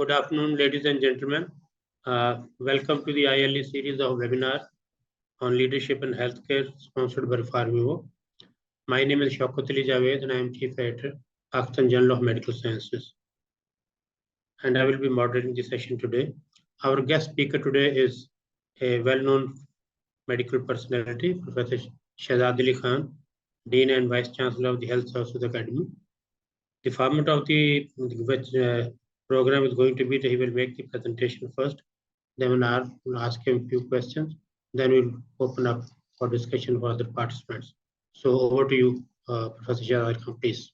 Good afternoon, ladies and gentlemen. Welcome to the ILE series of webinars on leadership and healthcare, sponsored by Pharmivo. My name is Shaukat Ali Javed, and I am Chief Editor, Pakistan Journal of Medical Sciences. And I will be moderating the session today. Our guest speaker today is a well-known medical personality, Professor Shahzad Ali Khan, Dean and Vice Chancellor of the Health Services Academy. The format of the program is going to be that he will make the presentation first, then we'll ask him a few questions, then we'll open up for discussion for other participants. So over to you, Professor Shahzad Khan, please.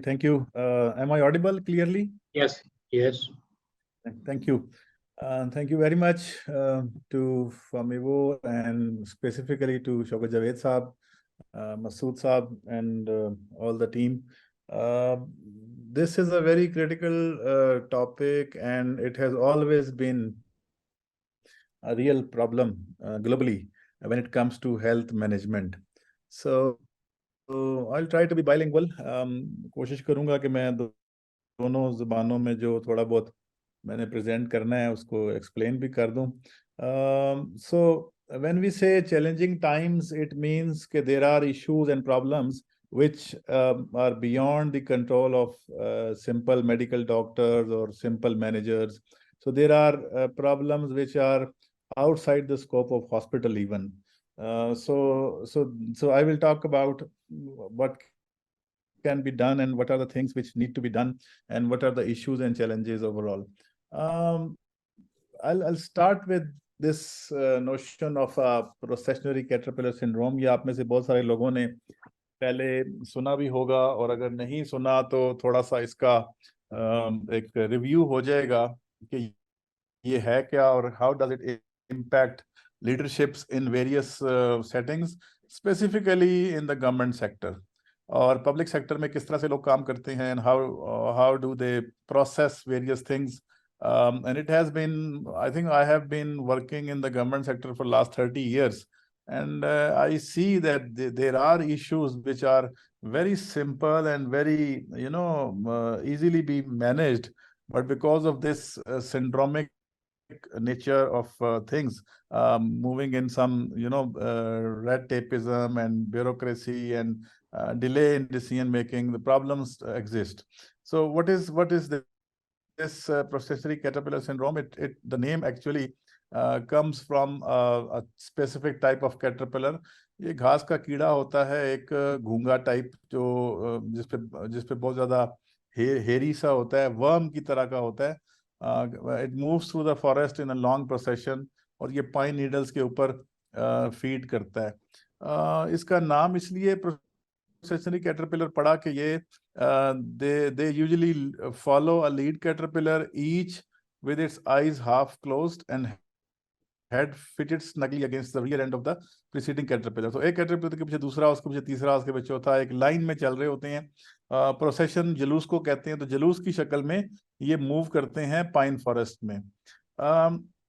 Thank you. Am I audible clearly? Yes, yes. Thank you. Thank you very much to Pharmivo and specifically to Shaukat Javed Saab, Masood Saab, and all the team. This is a very critical topic, and it has always been a real problem globally when it comes to health management. So I'll try to be bilingual. कोशिश करूंगा कि मैं दोनों ज़ुबानों में जो थोड़ा बहुत मैंने प्रेजेंट करना है उसको एक्सप्लेन भी कर दूं. So when we say challenging times, it means that there are issues and problems which are beyond the control of simple medical doctors or simple managers. So there are problems which are outside the scope of hospital even. So I will talk about what can be done and what are the things which need to be done and what are the issues and challenges overall. I'll start with this notion of processionary caterpillar syndrome. ये आप में से बहुत सारे लोगों ने पहले सुना भी होगा, और अगर नहीं सुना तो थोड़ा सा इसका एक रिव्यू हो जाएगा कि ये है क्या और how does it impact leaderships in various settings, specifically in the government sector. और पब्लिक सेक्टर में किस तरह से लोग काम करते हैं and how do they process various things. And it has been, I think I have been working in the government sector for last 30 years, and I see that there are issues which are very simple and very, easily be managed, but because of this syndromic nature of things, moving in some, red tapeism and bureaucracy and delay in decision making, the problems exist. So what is this processionary caterpillar syndrome? The name actually comes from a specific type of caterpillar. ये घास का कीड़ा होता है, एक घूंगा type जो जिसपे बहुत ज्यादा हेरी सा होता है, वर्म की तरह का होता है. It moves through the forest in a long procession, और ये पाइन नीडल्स के ऊपर फीड करता है. इसका नाम इसलिए processionary caterpillar पड़ा कि ये they usually follow a lead caterpillar, each with its eyes half closed and head fitted snugly against the rear end of the preceding caterpillar. So एक caterpillar के पीछे दूसरा, उसके पीछे तीसरा, उसके पीछे चौथा, एक लाइन में चल रहे होते हैं. प्रोसेशन जुलूस को कहते हैं, तो जुलूस की शक्ल में ये मूव करते हैं पाइन फॉरेस्ट में.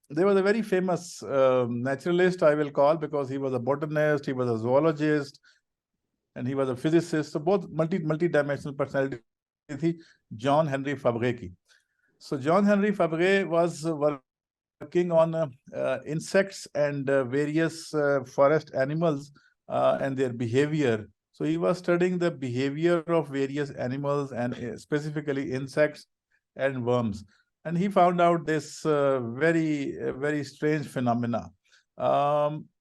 There was a very famous naturalist, I will call, because he was a botanist, he was a zoologist, and he was a physicist. So both multi-dimensional personality थी John Henry Fabre की. So John Henry Fabre was working on insects and various forest animals and their behavior. So he was studying the behavior of various animals and specifically insects and worms. And he found out this very strange phenomena.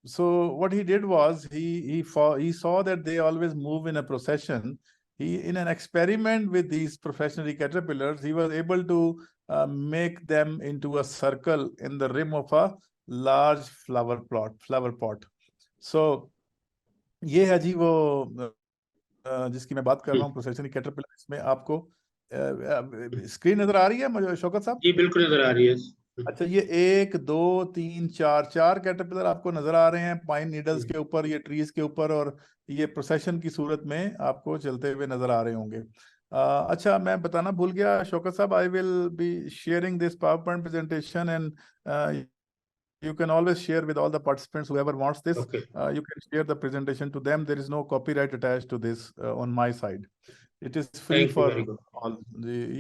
So what he did was he saw that they always move in a procession. In an experiment with these processionary caterpillars, he was able to make them into a circle in the rim of a large flower pot. So ये है जी वो जिसकी मैं बात कर रहा हूँ, processionary caterpillar. इसमें आपको स्क्रीन नजर आ रही है मुझे शौकत साहब? जी बिल्कुल नजर आ रही है. अच्छा, ये 1 2 3 4 कैटरपिलर आपको नजर आ रहे हैं पाइन नीडल्स के ऊपर, ये ट्रीज के ऊपर, और ये प्रोसेशन की सूरत में आपको चलते हुए नजर आ रहे होंगे. अच्छा, मैं बताना भूल गया शौकत साहब, I will be sharing this power point presentation and you can always share with all the participants, whoever wants this. Okay. You can share the presentation to them. There is no copyright attached to this on my side. It is free Thank you, for very good. all.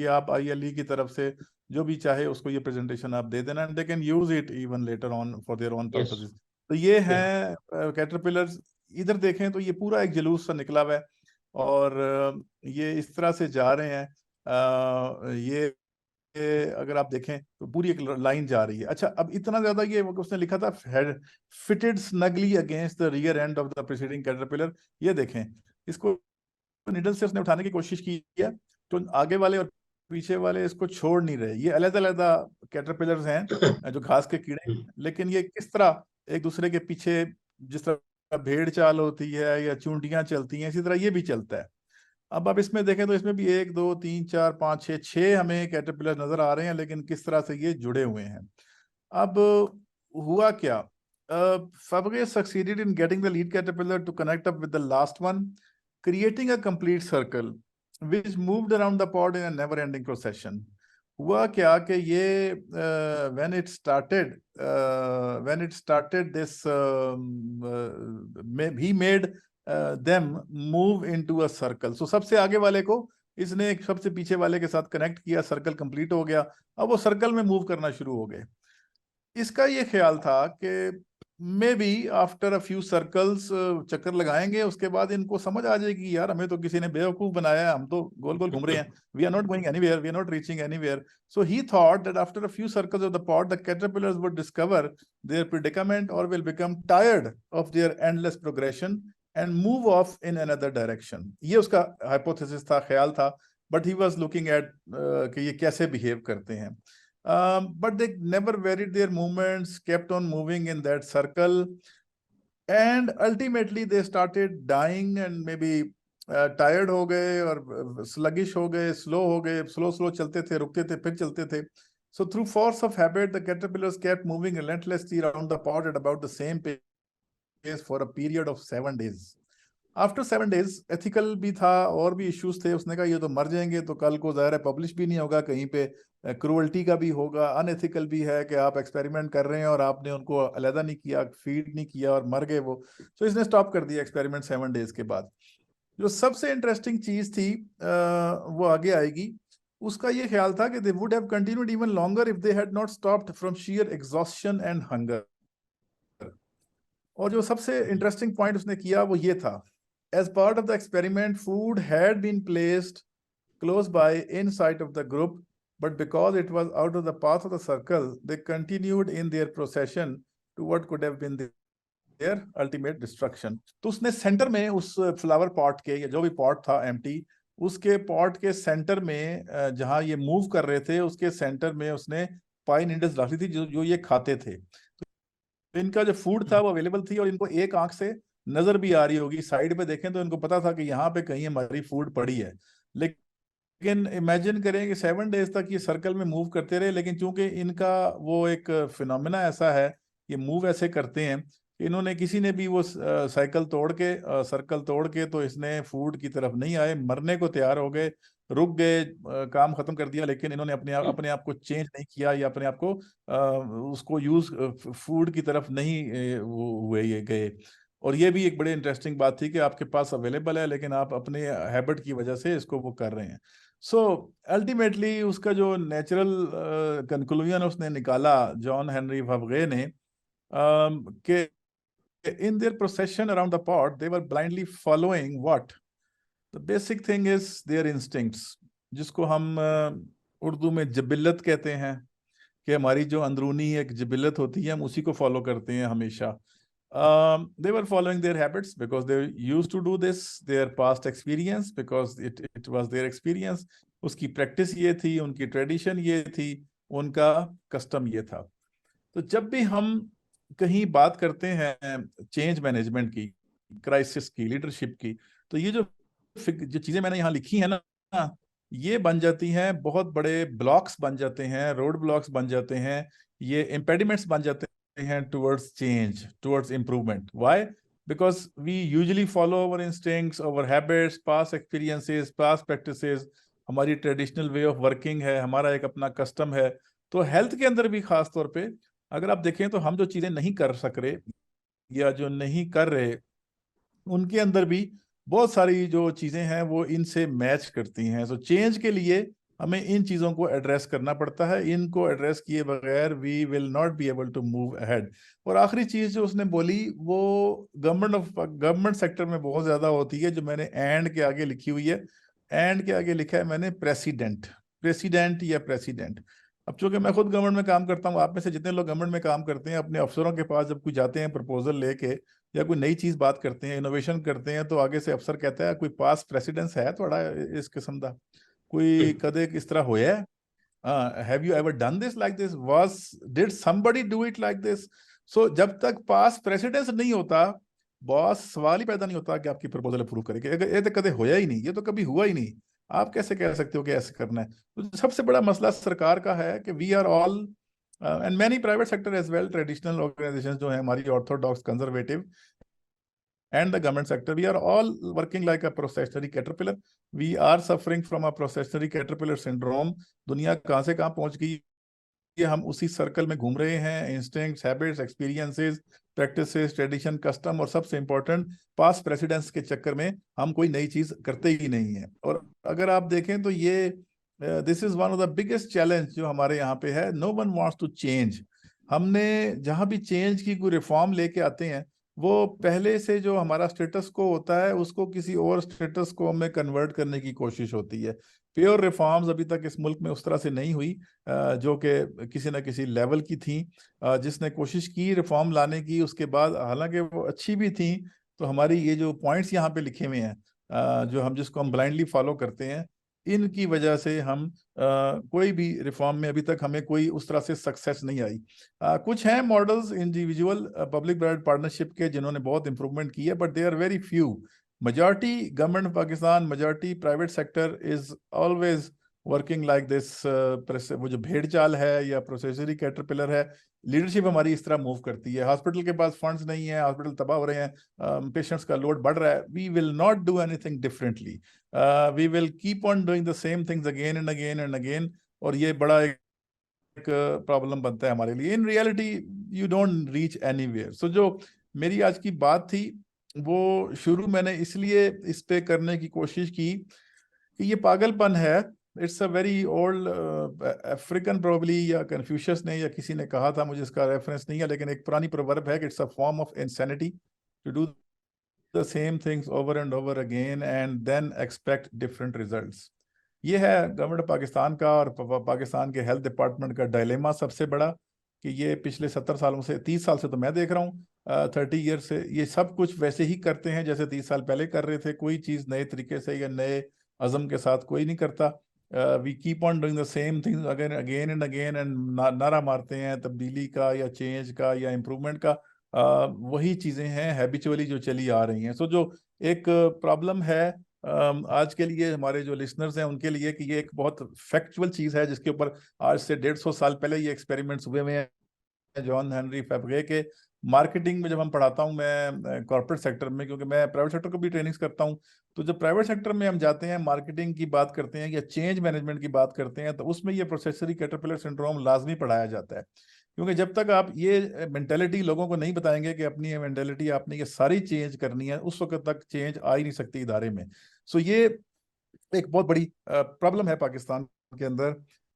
ये आप ILE की तरफ से जो भी चाहे उसको ये presentation आप दे देना, and they can use it even later on for their own Yes. purposes. तो ये है कैटरपिलर्स. इधर देखें तो ये पूरा एक जुलूस सा निकला हुआ है और ये इस तरह से जा रहे हैं. ये अगर आप देखें तो पूरी एक लाइन जा रही है. अच्छा, अब इतना ज्यादा ये उसने लिखा था fitted snugly against the rear end of the preceding caterpillar. ये देखें, इसको निडल से उसने उठाने की कोशिश की है तो आगे वाले और पीछे वाले इसको छोड़ नहीं रहे. ये अलग-अलग कैटरपिलर्स हैं जो घास के कीड़े हैं, लेकिन ये किस तरह एक दूसरे के पीछे, जिस तरह भेड़ चाल होती है या चूंटियां चलती हैं, इसी तरह ये भी चलता है. अब आप इसमें देखें तो इसमें भी 1 2 3 4 5 6 हमें कैटरपिलर नजर आ रहे हैं, लेकिन किस तरह से ये जुड़े हुए हैं. अब हुआ क्या? Fabergé succeeded in getting the lead caterpillar to connect up with the last one, creating a complete circle which moved around the pod in a never-ending procession. हुआ क्या कि ये when it started this he made them move into a circle. So सबसे आगे वाले को इसने एक सबसे पीछे वाले के साथ कनेक्ट किया, सर्कल कंप्लीट हो गया. अब वो सर्कल में मूव करना शुरू हो गए. इसका ये ख्याल था कि may be after a few circles चक्कर लगाएंगे, उसके बाद इनको समझ आ जाएगी यार हमें तो किसी ने बेवकूफ बनाया है, हम तो गोल गोल घूम रहे हैं, we are not going anywhere, we are not reaching anywhere. So he thought that after a few circles of the pod the caterpillars would discover their predicament और will become tired of their endless progression and move off in another direction. ये उसका hypothesis था, ख्याल था, but he was looking at कि ये कैसे behave करते हैं. But they never varied their movements, kept on moving in that circle, and ultimately they started dying and maybe tired हो गए और sluggish हो गए, slow हो गए, slow चलते थे, रुकते थे, फिर चलते थे. So through force of habit, the caterpillars kept moving relentlessly around the pod at about the same pace for a period of 7 days. After 7 days ethical भी था और भी इश्यूज थे. उसने कहा ये तो मर जाएंगे तो कल को ज़ाहिर है पब्लिश भी नहीं होगा, कहीं पे क्रूअल्टी का भी होगा, अनएथिकल भी है कि आप एक्सपेरिमेंट कर रहे हैं और आपने उनको अलहदा नहीं किया, फीड नहीं किया और मर गए वो. तो इसने स्टॉप कर दिया एक्सपेरिमेंट 7 days के बाद. जो सबसे इंटरेस्टिंग चीज थी वो आगे आएगी. उसका ये ख्याल था कि they would have continued even longer if they had not stopped from shear exhaustion and hunger. और जो सबसे इंटरेस्टिंग पॉइंट उसने किया वो ये था, as part of the experiment, food had been placed close by in sight of the group, but because it was out of the path of the circle, they continued in their procession to what could have been their ultimate destruction. तो उसने centre में उस flower pot के या जो भी pot था empty, उसके पॉट के सेंटर में जहां ये मूव कर रहे थे उसके सेंटर में उसने पाइन नीडल्स डाली थी जो ये खाते थे. तो इनका जो फूड था वो अवेलेबल थी और इनको एक आंख से नजर भी आ रही होगी, साइड पे देखें तो इनको पता था कि यहाँ पे कहीं हमारी फूड पड़ी है. लेकिन इमेजिन करें कि 7 days तक ये सर्कल में मूव करते रहे, लेकिन चूंकि इनका वो एक फिनोमेना ऐसा है, ये मूव ऐसे करते हैं, इन्होंने किसी ने भी वो साइकिल तोड़ के सर्कल तोड़ के तो इसने फूड की तरफ नहीं आए, मरने को तैयार हो गए, रुक गए, काम खत्म कर दिया, लेकिन इन्होंने अपने आप को चेंज नहीं किया या अपने आप को उसको यूज फूड की तरफ नहीं हुए ये गए. और ये भी एक बड़े इंटरेस्टिंग बात थी कि आपके पास अवेलेबल है लेकिन आप अपने हैबिट की वजह से इसको वो कर रहे हैं. सो अल्टीमेटली उसका जो नेचुरल कंक्लूजन उसने निकाला जॉन हेनरी फबगे ने कि in their procession around the pod they were blindly following what the basic thing is their instincts, जिसको हम उर्दू में जबिल्लत कहते हैं कि हमारी जो अंदरूनी एक जबिल्लत होती है हम उसी को फॉलो करते हैं हमेशा. They were following their habits because they used to do this, their past experience because it was their experience. उसकी प्रैक्टिस ये थी, उनकी ट्रेडिशन ये थी, उनका कस्टम ये था. तो जब भी हम कहीं बात करते हैं चेंज मैनेजमेंट की, क्राइसिस की, लीडरशिप की, तो ये जो चीजें मैंने यहाँ लिखी है ना, ये बन जाती हैं बहुत बड़े ब्लॉक्स बन जाते हैं, रोड ब्लॉक्स बन जाते हैं, ये इम्पेडिमेंट्स बन जाते हैं towards change, towards improvement. Why? Because we usually follow our instincts, our habits, past experiences, past practices. हमारी ट्रेडिशनल वे ऑफ वर्किंग है, हमारा एक अपना कस्टम है. तो हेल्थ के अंदर भी खास तौर पे अगर आप देखें तो हम जो चीजें नहीं कर सक रहे या जो नहीं कर रहे, उनके अंदर भी बहुत सारी जो चीजें हैं वो इनसे मैच करती हैं। सो चेंज के लिए हमें इन चीजों को एड्रेस करना पड़ता है। इनको एड्रेस किए बगैर we will not be able to move ahead. और आखिरी चीज जो उसने बोली वो गवर्नमेंट सेक्टर में बहुत ज्यादा होती है, जो मैंने एंड के आगे लिखी हुई है। एंड के आगे लिखा है मैंने प्रेसिडेंट, प्रेसिडेंट या प्रेसिडेंट। अब चूंकि मैं खुद गवर्नमेंट में काम करता हूँ, आप में से जितने लोग गवर्नमेंट में काम करते हैं, अपने अफसरों के पास जब कोई जाते हैं प्रपोजल लेके या कोई नई चीज बात करते हैं, इनोवेशन करते हैं, तो आगे से अफसर कहता है कोई पास प्रेसिडेंस है थोड़ा इस किस्म का, कोई कदे इस तरह होया है, have you ever done this like this, was did somebody do it like this. So जब तक पास प्रेसिडेंस नहीं होता, बॉस सवाल ही पैदा नहीं होता कि आपकी प्रपोजल अप्रूव करेंगे। ये तो कदे होया ही नहीं, ये तो कभी हुआ ही नहीं, आप कैसे कह सकते हो कि ऐसे करना है। तो सबसे बड़ा मसला सरकार का है कि we are all and many private sector as well, traditional organisations जो है हमारी orthodox conservative and the government sector, we are all working like a processionary caterpillar. We are suffering from a processionary caterpillar syndrome. दुनिया कहाँ से कहाँ पहुंच गई, ये हम उसी सर्कल में घूम रहे हैं। Instincts, habits, experiences, practices, tradition, custom और सबसे इंपॉर्टेंट पास्ट प्रेसिडेंस के चक्कर में हम कोई नई चीज करते ही नहीं है। और अगर आप देखें तो ये this is one of the biggest challenge जो हमारे यहाँ पे है। No one wants to change. हमने जहां भी चेंज की कोई रिफॉर्म लेके आते हैं, वो पहले से जो हमारा स्टेटस को होता है उसको किसी और स्टेटस को में कन्वर्ट करने की कोशिश होती है। प्योर रिफॉर्म्स अभी तक इस मुल्क में उस तरह से नहीं हुई जो कि किसी न किसी लेवल की थी। जिसने कोशिश की रिफॉर्म लाने की, उसके बाद हालांकि वो अच्छी भी थी, तो हमारी ये जो पॉइंट्स यहाँ पे लिखे हुए हैं, जो हम जिसको हम ब्लाइंडली फॉलो करते हैं, इनकी वजह से हम कोई भी रिफॉर्म में अभी तक हमें कोई उस तरह से सक्सेस नहीं आई। कुछ हैं models individual public private partnership के जिन्होंने बहुत इंप्रूवमेंट की है, but they are very few. majority government of Pakistan, majority private sector is always working like this. वो जो भेड़ चाल है या प्रोसेसरी कैटरपिलर है, लीडरशिप हमारी इस तरह मूव करती है। हॉस्पिटल के पास फंड्स नहीं है, हॉस्पिटल तबाह हो रहे हैं, पेशेंट्स का लोड बढ़ रहा है, we will not do anything differently, we will keep on doing the same things again and again and again. और ये बड़ा एक प्रॉब्लम बनता है हमारे लिए। In reality you don't reach anywhere. So जो मेरी आज की बात थी वो शुरू मैंने इसलिए इस पे करने की कोशिश की कि ये पागलपन है। It's a very old African probably, या कन्फ्यूशियस ने या किसी ने कहा था, मुझे इसका रेफरेंस नहीं है, लेकिन एक पुरानी प्रोवर्ब है कि it's a form of insanity to do the same things over and over again and then expect different results. ये है गवर्नमेंट पाकिस्तान का और पाकिस्तान के हेल्थ डिपार्टमेंट का डायलेमा सबसे बड़ा, कि ये पिछले 70 सालों से, 30 साल से तो मैं देख रहा हूँ, 30 ईयर से ये सब कुछ वैसे ही करते हैं जैसे 30 साल पहले कर रहे थे। कोई चीज़ नए तरीके से या नए अज़म के साथ कोई नहीं करता। We keep on doing the same things again again and again and नारा मारते हैं तब्दीली का या चेंज का या इम्प्रूवमेंट का। वही चीज़ें हैं हैबिचुअली जो चली आ रही हैं। सो जो एक प्रॉब्लम है आज के लिए हमारे जो लिसनर्स हैं उनके लिए, कि ये एक बहुत फैक्चुअल चीज़ है जिसके ऊपर आज से 150 साल पहले ये एक्सपेरिमेंट्स हुए हैं जॉन हेनरी फैब्रे के। मार्केटिंग में जब हम पढ़ाता हूँ मैं कॉर्पोरेट सेक्टर में, क्योंकि मैं प्राइवेट सेक्टर को भी ट्रेनिंग्स करता हूँ, तो जब प्राइवेट सेक्टर में हम जाते हैं मार्केटिंग की बात करते हैं या चेंज मैनेजमेंट की बात करते हैं, तो उसमें ये प्रोसेसरी कैटरपिलर सिंड्रोम लाजमी पढ़ाया जाता है। क्योंकि जब तक आप ये मेंटेलिटी लोगों को नहीं बताएंगे कि अपनी ये मेंटेलिटी आपने ये सारी चेंज करनी है, उस वक्त तक चेंज आ ही नहीं सकती इदारे में। सो ये एक बहुत बड़ी प्रॉब्लम है पाकिस्तान के अंदर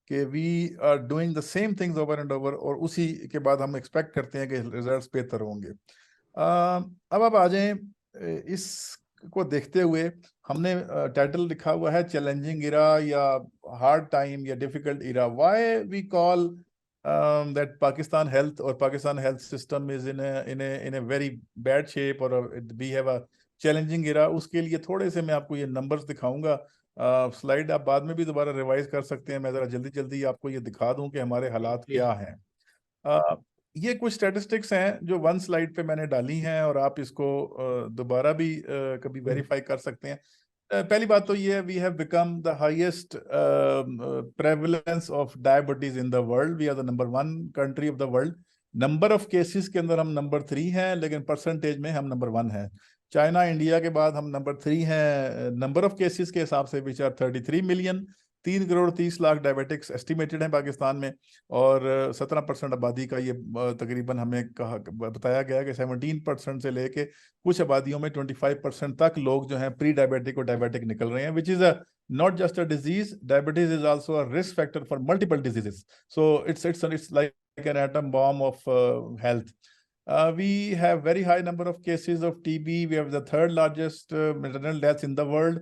कि we are doing the same things over and over, और उसी के बाद हम एक्सपेक्ट करते हैं कि रिजल्ट्स बेहतर होंगे। अब आप आ जाएं, इसको देखते हुए हमने टाइटल लिखा हुआ है चैलेंजिंग इरा या हार्ड टाइम या difficult era. Why we call that Pakistan health और Pakistan health system is in a very bad shape और we have a challenging era. उसके लिए थोड़े से मैं आपको ये नंबर्स दिखाऊंगा। स्लाइड आप बाद में भी दोबारा रिवाइज कर सकते हैं, मैं जरा जल्दी जल्दी आपको ये दिखा दूं कि हमारे हालात क्या हैं। ये कुछ स्टैटिस्टिक्स हैं जो वन स्लाइड पे मैंने डाली हैं, और आप इसको दोबारा भी कभी वेरीफाई कर सकते हैं। पहली बात तो ये है, we have become the highest prevalence of diabetes in the world. We are the number 1 country of the world. Number of cases के अंदर हम नंबर 3 हैं, लेकिन परसेंटेज में हम नंबर 1 हैं। चाइना इंडिया के बाद हम नंबर 3 हैं नंबर ऑफ केसेस के हिसाब से, which are 33 million, 3,30,00,000 diabetics estimated हैं पाकिस्तान में, और 17% आबादी का ये तकरीबन हमें बताया गया कि 17% से लेके कुछ आबादियों में 25% तक लोग जो हैं प्री डायबिटिक और डायबिटिक निकल रहे हैं, which is not just a disease. Diabetes is also a risk factor for multiple diseases. So it's like an atom bomb of health. We have very high number of cases of TB. We have the third largest maternal deaths in the world.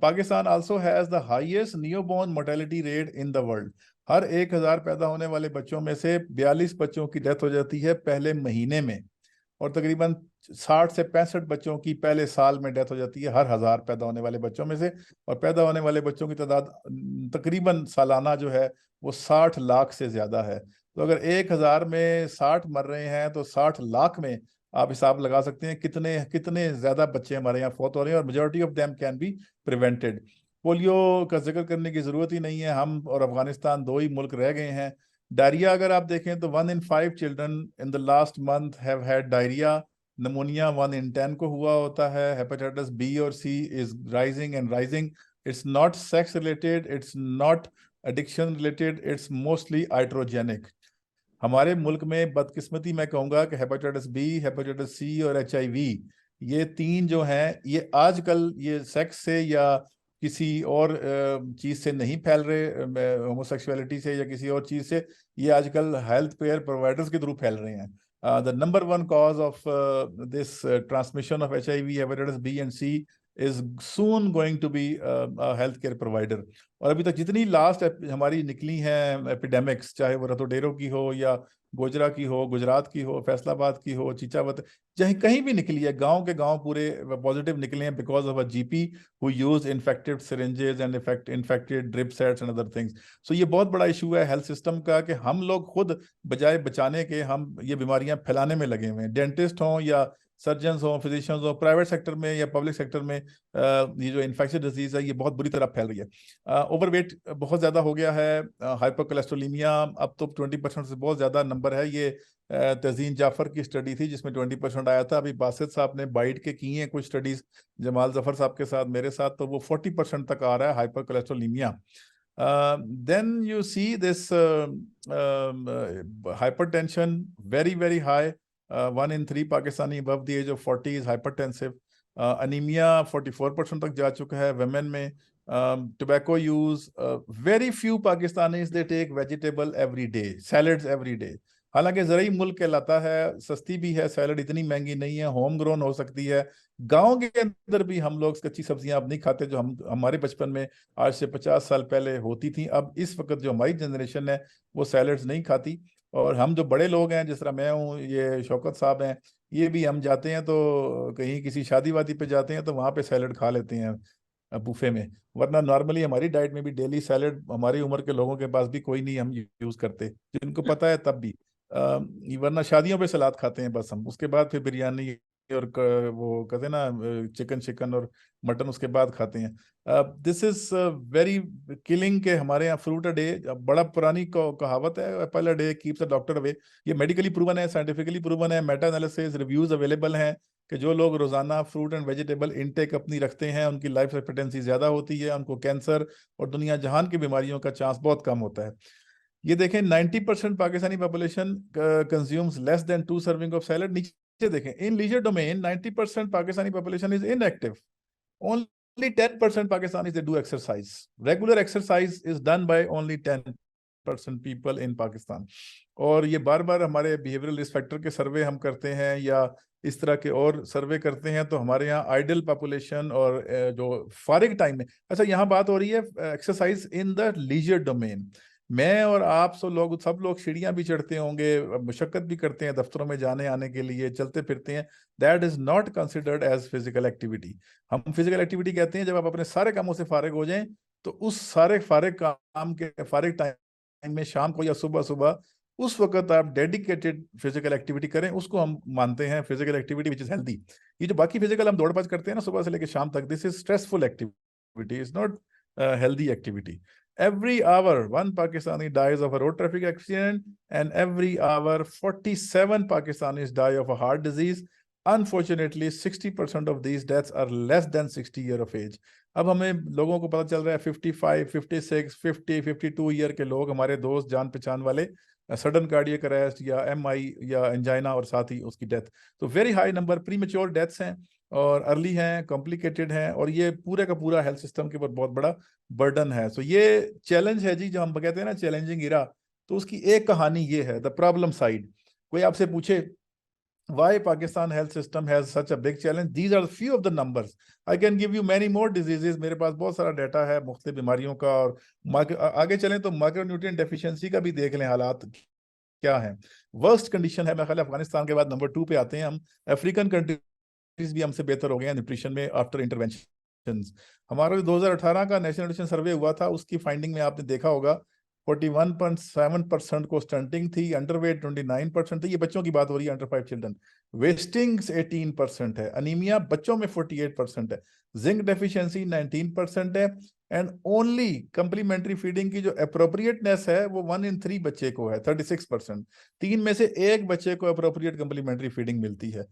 Pakistan also has the highest newborn mortality rate in the world. हर 1,000 पैदा होने वाले बच्चों में से 42 बच्चों की death हो जाती है पहले महीने में, और तकरीबन 60 से 65 बच्चों की पहले साल में डेथ हो जाती है हर 1,000 पैदा होने वाले बच्चों में से। और पैदा होने वाले बच्चों की तादाद तकरीबन सालाना जो है वो 60 लाख से ज्यादा है। तो अगर 1,000 में 60 मर रहे हैं तो 60 लाख में आप हिसाब लगा सकते हैं कितने कितने ज्यादा बच्चे हमारे यहाँ फौत हो रहे हैं, और majority of them can be prevented. Polio का जिक्र करने की जरूरत ही नहीं है, हम और अफगानिस्तान 2 ही मुल्क रह गए हैं। डायरिया अगर आप देखें तो 1 in 5 children in the last month have had diarrhoea. Pneumonia 1 in 10 को हुआ होता है। हेपेटाइटिस बी और C is rising and rising. It's not sex related, it's not addiction related, it's mostly iatrogenic. हमारे मुल्क में बदकिस्मती मैं कहूँगा कि हेपेटाइटिस बी, हेपेटाइटिस सी और HIV ये 3 जो हैं ये आजकल ये सेक्स से या किसी और चीज से नहीं फैल रहे, होमोसेक्सुअलिटी से या किसी और चीज से, ये आजकल हेल्थ केयर प्रोवाइडर्स के थ्रू फैल रहे हैं। The number 1 cause of this transmission of HIV, hepatitis B and C is soon going to be a healthcare provider. और अभी तक जितनी लास्ट हमारी निकली हैं एपिडेमिक्स, चाहे वो रतोडेरो की हो या गोजरा की हो, गुजरात की हो, फैसलाबाद की हो, चीचावत, चाहे कहीं भी निकली है, गांव के गांव पूरे पॉजिटिव निकले हैं because of a GP who used infected syringes and infected drip sets and other things. So ये बहुत बड़ा इशू है हेल्थ सिस्टम का कि हम लोग खुद बजाय बचाने के हम ये बीमारियां फैलाने में लगे हुए हैं। डेंटिस्ट हों या सर्जन हो, फिजिशियंस हो, प्राइवेट सेक्टर में या पब्लिक सेक्टर में ये जो इन्फेक्शियस डिजीज है ये बहुत बुरी तरह फैल रही है। ओवरवेट बहुत ज्यादा हो गया है, हाइपर कोलेस्ट्रोलीमिया अब तो 20% से बहुत ज्यादा नंबर है। ये तज़ीन जाफर की स्टडी थी जिसमें 20% आया था। अभी बासित साहब ने बाइट के की हैं कुछ स्टडीज जमाल जफर साहब के साथ, मेरे साथ, तो वो 40% तक आ रहा है hyper cholesterolemia. Then you see this hypertension very high. 1 in 3 Pakistani above the age of 40 is hypertensive. Anemia 44% तक जा चुका है women में. Tobacco use, very few Pakistanis they take vegetable every day, salads every day. हालांकि ज़रूरी मुल्क कहलाता है, सस्ती भी है, सैलड इतनी महंगी नहीं है, होम ग्रोन हो सकती है। गांव के अंदर भी हम लोग कच्ची सब्जियां अब नहीं खाते जो हमारे बचपन में आज से 50 साल पहले होती थी। अब इस वक्त जो हमारी जनरेशन है वो सैलड्स नहीं खाती, और हम जो बड़े लोग हैं जिस तरह मैं हूँ, ये शौकत साहब हैं, ये भी हम जाते हैं तो कहीं किसी शादी वादी पे जाते हैं तो वहाँ पे सैलड खा लेते हैं बुफे में, वरना नॉर्मली हमारी डाइट में भी डेली सैलड हमारी उम्र के लोगों के पास भी कोई नहीं हम यूज करते, जिनको पता है तब भी। वरना शादियों पे सलाद खाते हैं बस हम, उसके बाद फिर बिरयानी और वो कहते हैं ना चिकन और मटन उसके बाद खाते हैं। दिस इज वेरी किलिंग के हमारे यहाँ फ्रूट अ डे, बड़ा पुरानी कहावत है, Apple a day keeps a doctor away. ये मेडिकली प्रूवन है, साइंटिफिकली प्रूवन है, मेटा एनालिसिस रिव्यूज अवेलेबल हैं कि जो लोग रोजाना फ्रूट एंड वेजिटेबल इनटेक अपनी रखते हैं उनकी लाइफ एक्सपेक्टेंसी ज्यादा होती है, उनको कैंसर और दुनिया जहान की बीमारियों का चांस बहुत कम होता है। ये देखें 90% Pakistani population consumes less than 2 serving of salad. नीचे देखें in leisure domain 90% Pakistani population is inactive, only 10% Pakistanis they do exercise. Regular exercise is done by only 10% people in Pakistan. और ये बार बार हमारे बिहेवियरल रिस्क फैक्टर के सर्वे हम करते हैं या इस तरह के और सर्वे करते हैं तो हमारे यहाँ आइडल पॉपुलेशन और जो फारिग टाइम में, अच्छा यहाँ बात हो रही है exercise in the leisure domain. मैं और आप सब लोग सीढ़ियां भी चढ़ते होंगे, मशक्कत भी करते हैं दफ्तरों में जाने आने के लिए, चलते फिरते हैं, that is not considered as physical activity. हम फिजिकल एक्टिविटी कहते हैं जब आप अपने सारे कामों से फारिग हो जाएं तो उस सारे फारिग काम के फारिग टाइम में शाम को या सुबह सुबह उस वक्त आप डेडिकेटेड फिजिकल एक्टिविटी करें, उसको हम मानते हैं physical activity which is healthy. ये जो बाकी फिजिकल हम दौड़ भज करते हैं ना सुबह से लेकर शाम तक, this is stressful activity, is not healthy activity. Every hour, one Pakistani dies of a road traffic accident, and every hour, 47 Pakistanis die of a heart disease. Unfortunately, 60% of these deaths are less than 60 years of age. अब हमें लोगों को पता चल रहा है 55, 56, 50, 52 year के लोग, हमारे दोस्त जान पहचान वाले, सडन कार्डियक अरेस्ट या एमआई या एंजाइना और साथ ही उसकी डेथ। तो very high number pre mature deaths हैं और अर्ली हैं, कॉम्प्लिकेटेड हैं, और ये पूरे का पूरा हेल्थ सिस्टम के ऊपर बहुत बड़ा बर्डन है। सो ये चैलेंज है जी, जो हम कहते हैं ना चैलेंजिंग इरा, तो उसकी एक कहानी ये है, द प्रॉब्लम साइड। कोई आपसे पूछे why Pakistan health system has such a big challenge, these are few of the numbers. I can give you many more diseases, मेरे पास बहुत सारा डाटा है मुख्तलिफ बीमारियों का। और आगे चलें तो माइक्रोन्यूट्रिएंट डेफिशिएंसी का भी देख लें हालात क्या है। वर्स्ट कंडीशन है, मैं ख्याल अफगानिस्तान के बाद नंबर 2 पे आते हैं हम। अफ्रीकन कंट्रीज भी हमसे बेहतर हो गए हैं न्यूट्रिशन में आफ्टर इंटरवेंशन। हमारा जो 2018 का नेशनल न्यूट्रिशन सर्वे हुआ था, उसकी फाइंडिंग में आपने देखा होगा 41.7% को स्टंटिंग थी, अंडरवेट 29% थी, ये बच्चों की बात हो रही है, अंडर 5 चिल्ड्रन। वेस्टिंग 18% है, अनीमिया बच्चों में 48% है, जिंक डेफिशिएंसी 19% है, एंड ओनली कंप्लीमेंट्री फीडिंग की जो अप्रोप्रिएटनेस है वो 1 in 3 बच्चे को है, 36%। 3 में से 1 बच्चे को अप्रोप्रिएट कंप्लीमेंट्री फीडिंग मिलती है।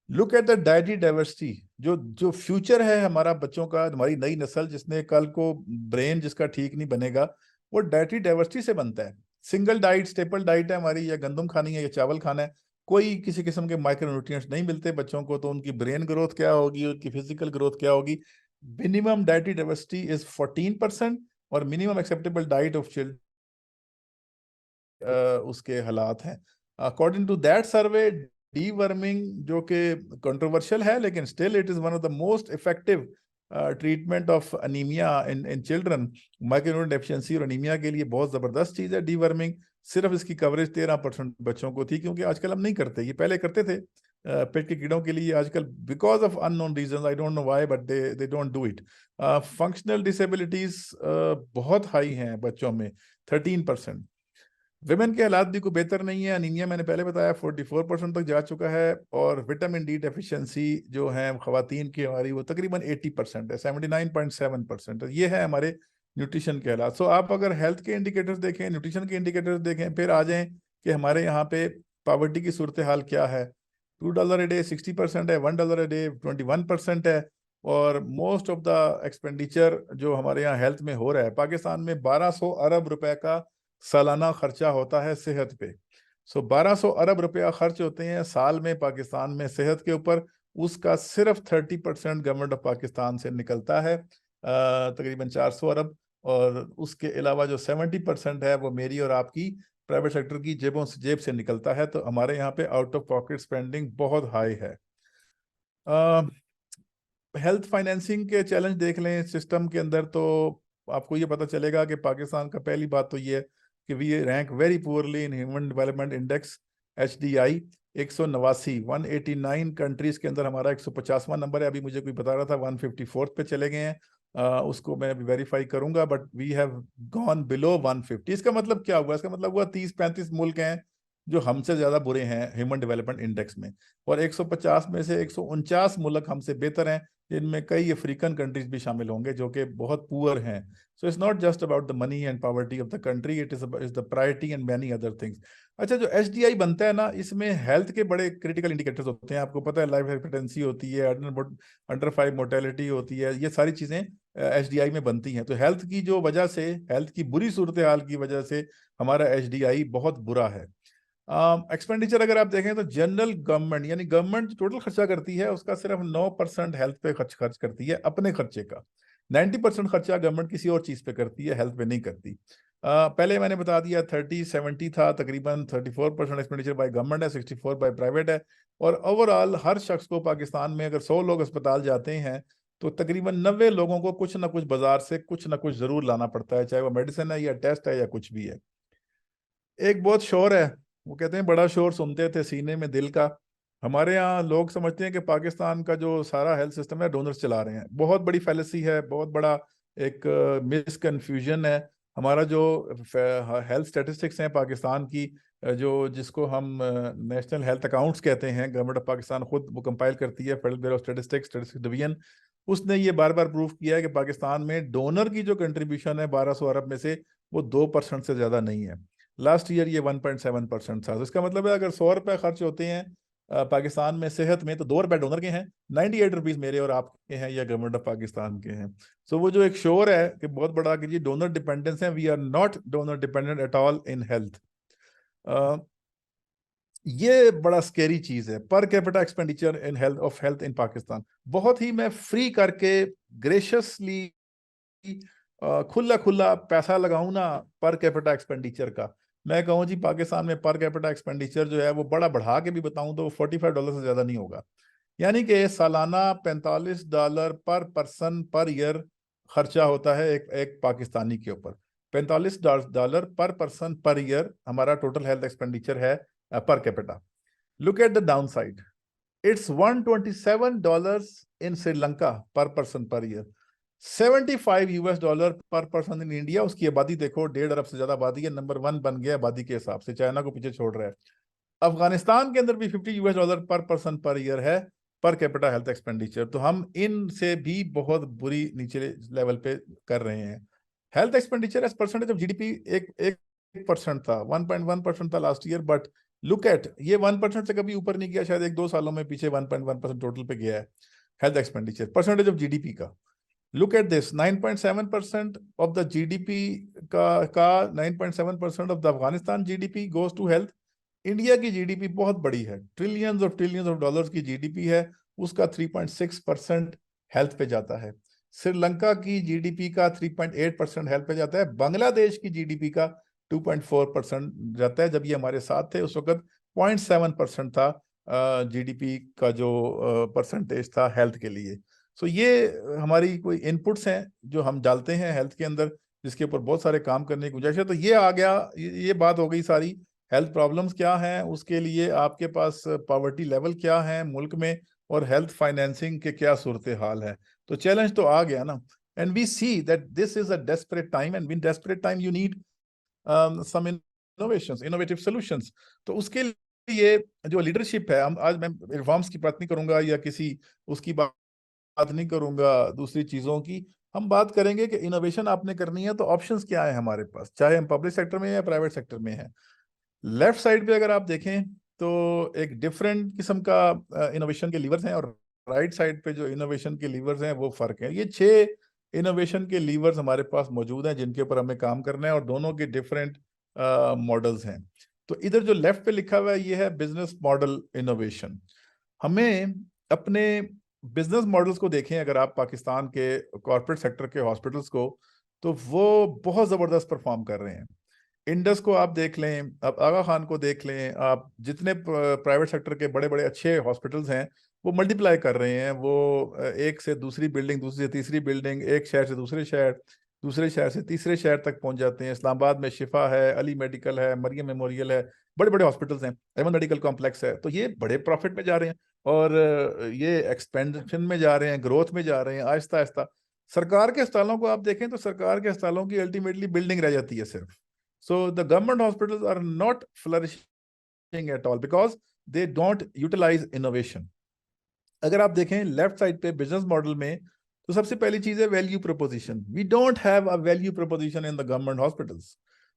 Look at the dietary diversity, जो जो फ्यूचर है हमारा बच्चों का, हमारी नई नस्ल जिसने कल को ब्रेन जिसका ठीक नहीं बनेगा, वो डाइटरी डाइवर्सिटी से बनता है। सिंगल डाइट स्टेपल डाइट है हमारी, या गंदम खानी है या चावल खाना है, कोई किसी किस्म के माइक्रो न्यूट्रिएंट्स नहीं मिलते बच्चों को, तो उनकी ब्रेन ग्रोथ क्या होगी, उनकी फिजिकल ग्रोथ क्या होगी। मिनिमम डाइटरी डाइवर्सिटी इज 14%, और minimum acceptable diet of children उसके हालात हैं। According to that survey, deworming जो कि कंट्रोवर्शियल है लेकिन still it is one of the most effective treatment of anaemia in children. Micronutrient deficiency और अनीमिया के लिए बहुत जबरदस्त चीज है डीवर्मिंग। सिर्फ इसकी कवरेज 13% बच्चों को थी, क्योंकि आजकल हम नहीं करते, ये पहले करते थे पेट के कीड़ों के लिए, आजकल because of unknown reasons, I don't know why, but they don't do it. Functional disabilities बहुत हाई हैं बच्चों में, 13%। विमेन के हालात भी कोई बेहतर नहीं है, अनीमिया मैंने पहले बताया 44% तक जा चुका है, और विटामिन डी डेफिशिएंसी जो है खवातीन की हमारी, वो तकरीबन 80% है, 79.7% है। ये है हमारे न्यूट्रिशन के हालात। सो आप अगर हेल्थ के इंडिकेटर्स देखें, न्यूट्रिशन के इंडिकेटर्स देखें, फिर आ जाएं कि हमारे यहाँ पे पॉवर्टी की सूरत हाल क्या है। $2 a day 60% है, $1 a day 21% है, और मोस्ट ऑफ द एक्सपेंडिचर जो हमारे यहाँ हेल्थ में हो रहा है, पाकिस्तान में 1200 अरब रुपए का सालाना खर्चा होता है सेहत पे। 1200 अरब रुपया खर्च होते हैं साल में पाकिस्तान में सेहत के ऊपर, उसका सिर्फ 30% गवर्नमेंट ऑफ पाकिस्तान से निकलता है, तकरीबन 400 अरब, और उसके अलावा जो 70% है वो मेरी और आपकी प्राइवेट सेक्टर की जेब से निकलता है। तो हमारे यहाँ पे आउट ऑफ पॉकेट स्पेंडिंग बहुत हाई है। हेल्थ फाइनेंसिंग के चैलेंज देख लें सिस्टम के अंदर, तो आपको ये पता चलेगा कि पाकिस्तान का पहली बात तो ये है कि we rank very poorly in human development index HDI 189, 189 countries के अंदर हमारा 150वां नंबर है। अभी मुझे कोई बता रहा था 154 पे चले गए हैं, उसको मैं अभी वेरीफाई करूंगा, but we have gone below 150। इसका मतलब क्या हुआ? इसका मतलब हुआ 30-35 मुल्क हैं जो हमसे ज्यादा बुरे हैं ह्यूमन डेवलपमेंट इंडेक्स में, और 150 में से 149 मुल्क हमसे बेहतर हैं, जिनमें कई अफ्रीकन कंट्रीज भी शामिल होंगे जो कि बहुत पुअर हैं। So it's not just about the money and poverty of the country, it is the priority and many other things. अच्छा, जो HDI बनता है ना, इसमें हेल्थ के बड़े क्रिटिकल इंडिकेटर्स होते हैं, आपको पता है, लाइफ एक्सपेक्टेंसी होती है, अंडर 5 मोर्टेलिटी होती है, ये सारी चीजें HDI में बनती हैं। तो हेल्थ की जो वजह से, हेल्थ की बुरी सूरत हाल की वजह से हमारा HDI बहुत बुरा है। एक्सपेंडिचर अगर आप देखें तो जनरल गवर्नमेंट, यानी गवर्नमेंट टोटल खर्चा करती है उसका सिर्फ 9% हेल्थ पे खर्च करती है अपने खर्चे का। 90% खर्चा गवर्नमेंट किसी और चीज पे करती है, हेल्थ पे नहीं करती। पहले मैंने बता दिया 30-70 था, तकरीबन 34% एक्सपेंडिचर बाय गवर्नमेंट है, 64 बाय प्राइवेट है। और ओवरऑल हर शख्स को पाकिस्तान में अगर 100 लोग अस्पताल जाते हैं तो तकरीबन 90 लोगों को कुछ ना कुछ बाजार से कुछ ना कुछ जरूर लाना पड़ता है, चाहे वो मेडिसिन है या टेस्ट है या कुछ भी है। एक बहुत शोर है, वो कहते हैं बड़ा शोर सुनते थे सीने में दिल का। हमारे यहाँ लोग समझते हैं कि पाकिस्तान का जो सारा हेल्थ सिस्टम है डोनर्स चला रहे हैं, बहुत बड़ी फैलेसी है, बहुत बड़ा एक मिसकन्फ्यूजन है। हमारा जो हेल्थ स्टेटिस्टिक्स हैं पाकिस्तान की, जो जिसको हम नेशनल हेल्थ अकाउंट्स कहते हैं, गवर्नमेंट ऑफ पाकिस्तान खुद वो कंपाइल करती है, federal bureau of statistics division, उसने ये बार बार प्रूव किया है कि पाकिस्तान में डोनर की जो कंट्रीब्यूशन है 1200 अरब में से, वो 2% से ज्यादा नहीं है। लास्ट ईयर ये 1.7% था। तो इसका मतलब है अगर 100 रुपए खर्च होते हैं पाकिस्तान में सेहत में तो 2 रुपए डोनर के हैं, 98 रुपीज मेरे और आपके हैं या गवर्नमेंट ऑफ पाकिस्तान के हैं। सो वो जो एक शोर है कि बहुत बड़ा कि जी डोनर डिपेंडेंस है, we are not donor dependent at all in health. ये बड़ा स्केरी चीज है। Per capita expenditure in health of health in Pakistan बहुत ही मैं फ्री करके ग्रेशियसली खुला खुला पैसा लगाऊं ना पर कैपिटा एक्सपेंडिचर का, मैं कहूँ जी पाकिस्तान में पर कैपिटा एक्सपेंडिचर जो है वो बड़ा बढ़ा के भी बताऊं तो $45 से ज्यादा नहीं होगा। यानी कि सालाना $45 पर पर्सन पर ईयर खर्चा होता है एक पाकिस्तानी के ऊपर। $45 पर पर्सन पर ईयर हमारा टोटल हेल्थ एक्सपेंडिचर है per capita. Look at the down side, it's $127 इन श्रीलंका पर पर्सन पर ईयर, $75 पर पर्सन इन इंडिया। उसकी आबादी देखो 1.5 अरब से ज्यादा आबादी है, नंबर 1 बन गया आबादी के हिसाब से, चाइना को पीछे छोड़ रहा है। अफगानिस्तान के अंदर भी $50 पर पर्सन पर ईयर है पर कैपिटा हेल्थ एक्सपेंडिचर। तो हम इनसे भी बहुत बुरी नीचे लेवल पे कर रहे हैं। Health expenditure as percentage of GDP एक परसेंट था, 1.1% था last year, but look at ये 1% से कभी ऊपर नहीं गया, शायद 1-2 सालों में पीछे 1.1% टोटल पे गया है health expenditure percentage of GDP का। Look at this, 9.7% of the GDP का 9.7% of the Afghanistan GDP goes to health. India की जीडीपी बहुत बड़ी है, ट्रिलियंस ऑफ डॉलर्स की जीडीपी है, उसका 3.6% हेल्थ पे जाता है। श्रीलंका की जीडीपी का 3.8% हेल्थ पे जाता है। बांग्लादेश की जीडीपी का 2.4% जाता है। जब ये हमारे साथ थे उस वक्त 0.7% था जीडीपी का जो परसेंटेज था हेल्थ के लिए। सो ये हमारी कोई इनपुट्स हैं जो हम डालते हैं हेल्थ के अंदर, जिसके ऊपर बहुत सारे काम करने की गुंजाइश है। तो ये आ गया, ये बात हो गई सारी। हेल्थ प्रॉब्लम्स क्या हैं, उसके लिए आपके पास पॉवर्टी लेवल क्या है मुल्क में, और हेल्थ फाइनेंसिंग के क्या सूरत हाल है। तो चैलेंज तो आ गया ना, and we see that this is a desperate time, and in desperate time you need some innovations, innovative solutions. तो उसके लिए जो लीडरशिप है, हम आज मैं रिफॉर्म्स की बात नहीं करूंगा या किसी उसकी बात नहीं करूंगा दूसरी चीजों की, हम बात करेंगे कि इनोवेशन आपने करनी है तो ऑप्शंस क्या है हमारे पास, चाहे हम पब्लिक सेक्टर में या प्राइवेट सेक्टर में है। लेफ्ट साइड पे अगर आप देखें तो एक डिफरेंट किस्म का इनोवेशन के लीवर्स हैं, और राइट साइड पे जो इनोवेशन के लीवर्स हैं वो फर्क है। ये 6 इनोवेशन के लीवर्स हमारे पास मौजूद हैं जिनके ऊपर हमें काम करना है, और दोनों के डिफरेंट मॉडल्स हैं। तो इधर जो लेफ्ट पे लिखा हुआ है ये है बिजनेस मॉडल इनोवेशन। हमें अपने बिजनेस मॉडल्स को देखें, अगर आप पाकिस्तान के कॉर्पोरेट सेक्टर के हॉस्पिटल्स को, तो वो बहुत जबरदस्त परफॉर्म कर रहे हैं। इंडस को आप देख लें, आप आगा खान को देख लें, आप जितने प्राइवेट सेक्टर के बड़े बड़े अच्छे हॉस्पिटल्स हैं वो मल्टीप्लाई कर रहे हैं। वो एक से दूसरी बिल्डिंग, दूसरी से तीसरी बिल्डिंग, एक शहर से दूसरे शहर, दूसरे शहर से तीसरे शहर तक पहुंच जाते हैं। इस्लामाबाद में शिफा है, अली मेडिकल है, मरियम मेमोरियल है, बड़े बड़े हॉस्पिटल्स हैं, एवन मेडिकल कॉम्प्लेक्स है। तो ये बड़े प्रॉफिट में जा रहे हैं, और ये एक्सपेंशन में जा रहे हैं, ग्रोथ में जा रहे हैं आहिस्ता आहिस्ता। सरकार के अस्पतालों को आप देखें तो सरकार के अस्पतालों की अल्टीमेटली बिल्डिंग रह जाती है सिर्फ। So the government hospitals are not flourishing at all because they don't utilize innovation. अगर आप देखें लेफ्ट साइड पे बिजनेस मॉडल में, तो सबसे पहली चीज है value proposition. We don't have a value proposition in the government hospitals.